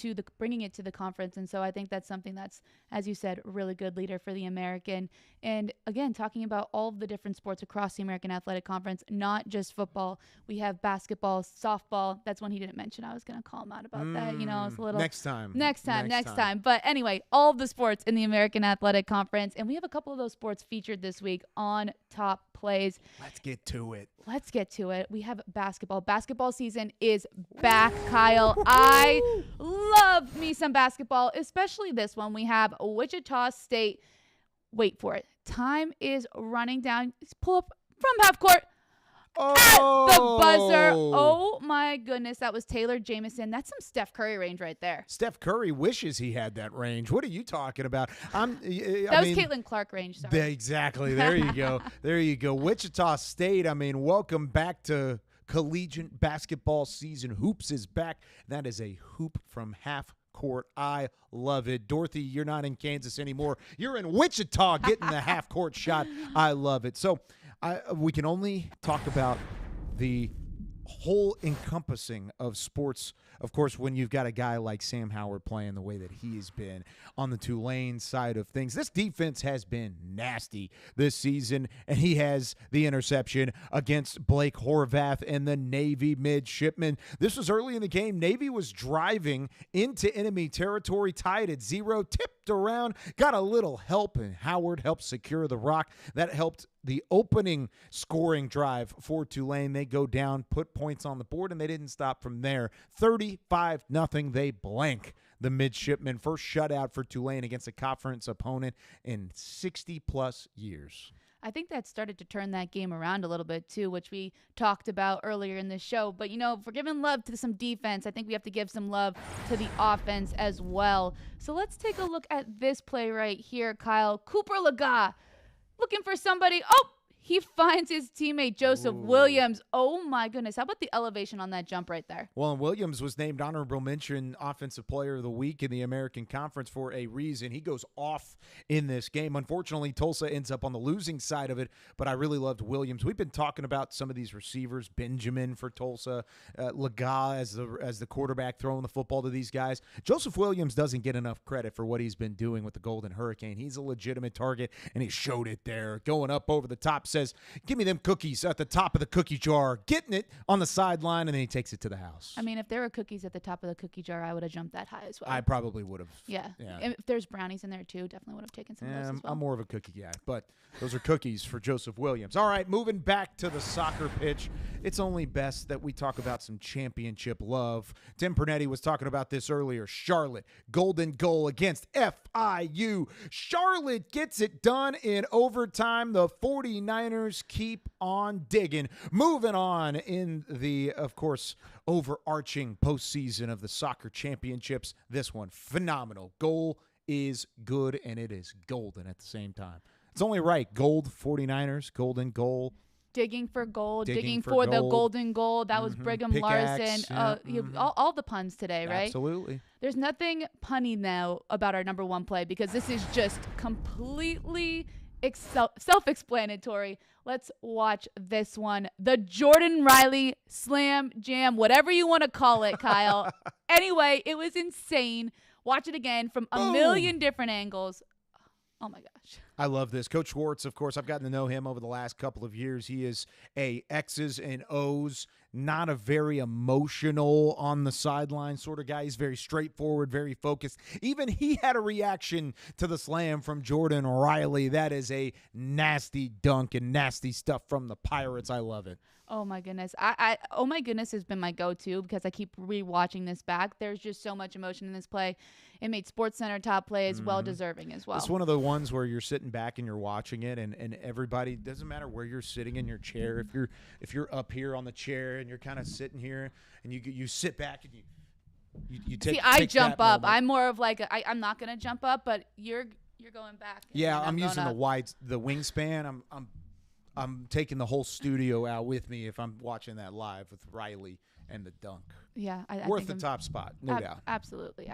it to the conference. And so I think that's something that's, as you said, a really good leader for the American. And again, talking about all of the different sports across the American Athletic Conference, not just football. We have basketball, softball. That's one he didn't mention. I was going to call him out about that. You know, it's a little Next time. But anyway, all of the sports in the American Athletic Conference. And we have a couple of those sports featured this week on Top plays. Let's get to it. Let's get to it. We have basketball. Basketball season is back, Kyle. I love me some basketball, especially this one. We have Wichita State. Wait for it. Time is running down. Pull up from half court. At the buzzer. Oh, my goodness. That was Taylor Jamison. That's some Steph Curry range right there. Steph Curry wishes he had that range. What are you talking about? That was Caitlin Clark range. Sorry. Exactly. There you go. There you go. Wichita State, I mean, welcome back to collegiate basketball season. Hoops is back. That is a hoop from half court. I love it. Dorothy, you're not in Kansas anymore. You're in Wichita getting the half court shot. I love it. So we can only talk about the whole encompassing of sports, of course, when you've got a guy like Sam Howard playing the way that he's been on the Tulane side of things. This defense has been nasty this season, and he has the interception against Blake Horvath and the Navy midshipmen. This was early in the game. Navy was driving into enemy territory, tied at 0, tipped around, got a little help, and Howard helped secure the rock. That helped the opening scoring drive for Tulane. They go down, put points on the board, and they didn't stop from there. 35-0, they blank the midshipmen. First shutout for Tulane against a conference opponent in 60-plus years. I think that started to turn that game around a little bit, too, which we talked about earlier in the show. But, you know, if we're giving love to some defense, I think we have to give some love to the offense as well. So let's take a look at this play right here, Kyle. Cooper Laga looking for somebody. Oh, he finds his teammate Joseph Williams. Oh, my goodness. How about the elevation on that jump right there? Well, and Williams was named honorable mention Offensive Player of the Week in the American Conference for a reason. He goes off in this game. Unfortunately, Tulsa ends up on the losing side of it, but I really loved Williams. We've been talking about some of these receivers, Benjamin for Tulsa, Laga as the quarterback throwing the football to these guys. Joseph Williams doesn't get enough credit for what he's been doing with the Golden Hurricane. He's a legitimate target, and he showed it there. Going up over the top, says, give me them cookies at the top of the cookie jar, getting it on the sideline, and then he takes it to the house. I mean, if there were cookies at the top of the cookie jar, I would have jumped that high as well. I probably would have. Yeah. And if there's brownies in there, too, definitely would have taken some of those as well. I'm more of a cookie guy, but those are cookies for Joseph Williams. All right, moving back to the soccer pitch. It's only best that we talk about some championship love. Tim Pernetti was talking about this earlier. Charlotte, golden goal against FIU. Charlotte gets it done in overtime. The 49ers keep on digging. Moving on in the, of course, overarching postseason of the soccer championships. This one, phenomenal. Goal is good, and it is golden at the same time. It's only right. Gold, 49ers, golden goal. Digging for gold, digging for the golden goal. That was Brigham Pickaxe, Larson. All the puns today, right? Absolutely. There's nothing punny now about our number one play because this is just completely self-explanatory. Let's watch this one. The Jordan Riley slam jam, whatever you want to call it, Kyle. Anyway, it was insane. Watch it again from a million different angles. Oh, my gosh. I love this. Coach Schwartz, of course, I've gotten to know him over the last couple of years. He is a X's and O's, not a very emotional on the sideline sort of guy. He's very straightforward, very focused. Even he had a reaction to the slam from Jordan Riley. That is a nasty dunk and nasty stuff from the Pirates. I love it. Oh my goodness. Oh my goodness has been my go-to because I keep rewatching this back. There's just so much emotion in this play. It made SportsCenter top plays well deserving as well. It's one of the ones where you're sitting back and you're watching it, and everybody, doesn't matter where you're sitting in your chair. If you're up here on the chair and you're kind of sitting here and you sit back and you take. See, I jump up. moment. I'm more of like I'm not gonna jump up, but you're going back. Yeah, I'm using the wingspan. I'm taking the whole studio out with me if I'm watching that live with Riley and the dunk. Yeah, I worth think the top spot, no doubt. Absolutely.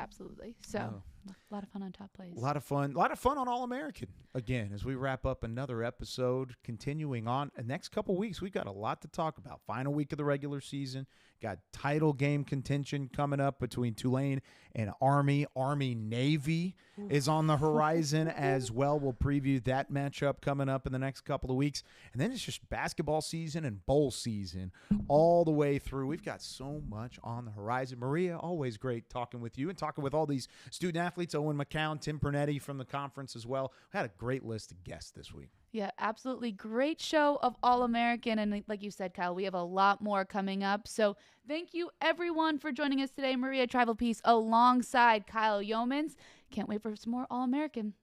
So, a lot of fun on top plays. A lot of fun on All-American. Again, as we wrap up another episode, continuing on the next couple weeks, we've got a lot to talk about. Final week of the regular season, got title game contention coming up between Tulane and Army. Army-Navy is on the horizon as well. We'll preview that matchup coming up in the next couple of weeks. And then it's just basketball season and bowl season all the way through. We've got so much on the horizon. Maria, always great talking with you and talking with all these student athletes. Owen McCown, Tim Pernetti from the conference as well. We had a great list of guests this week. Yeah, absolutely. Great show of All-American. And like you said, Kyle, we have a lot more coming up. So thank you, everyone, for joining us today. Maria Trivelpeice alongside Kyle Youmans. Can't wait for some more All-American.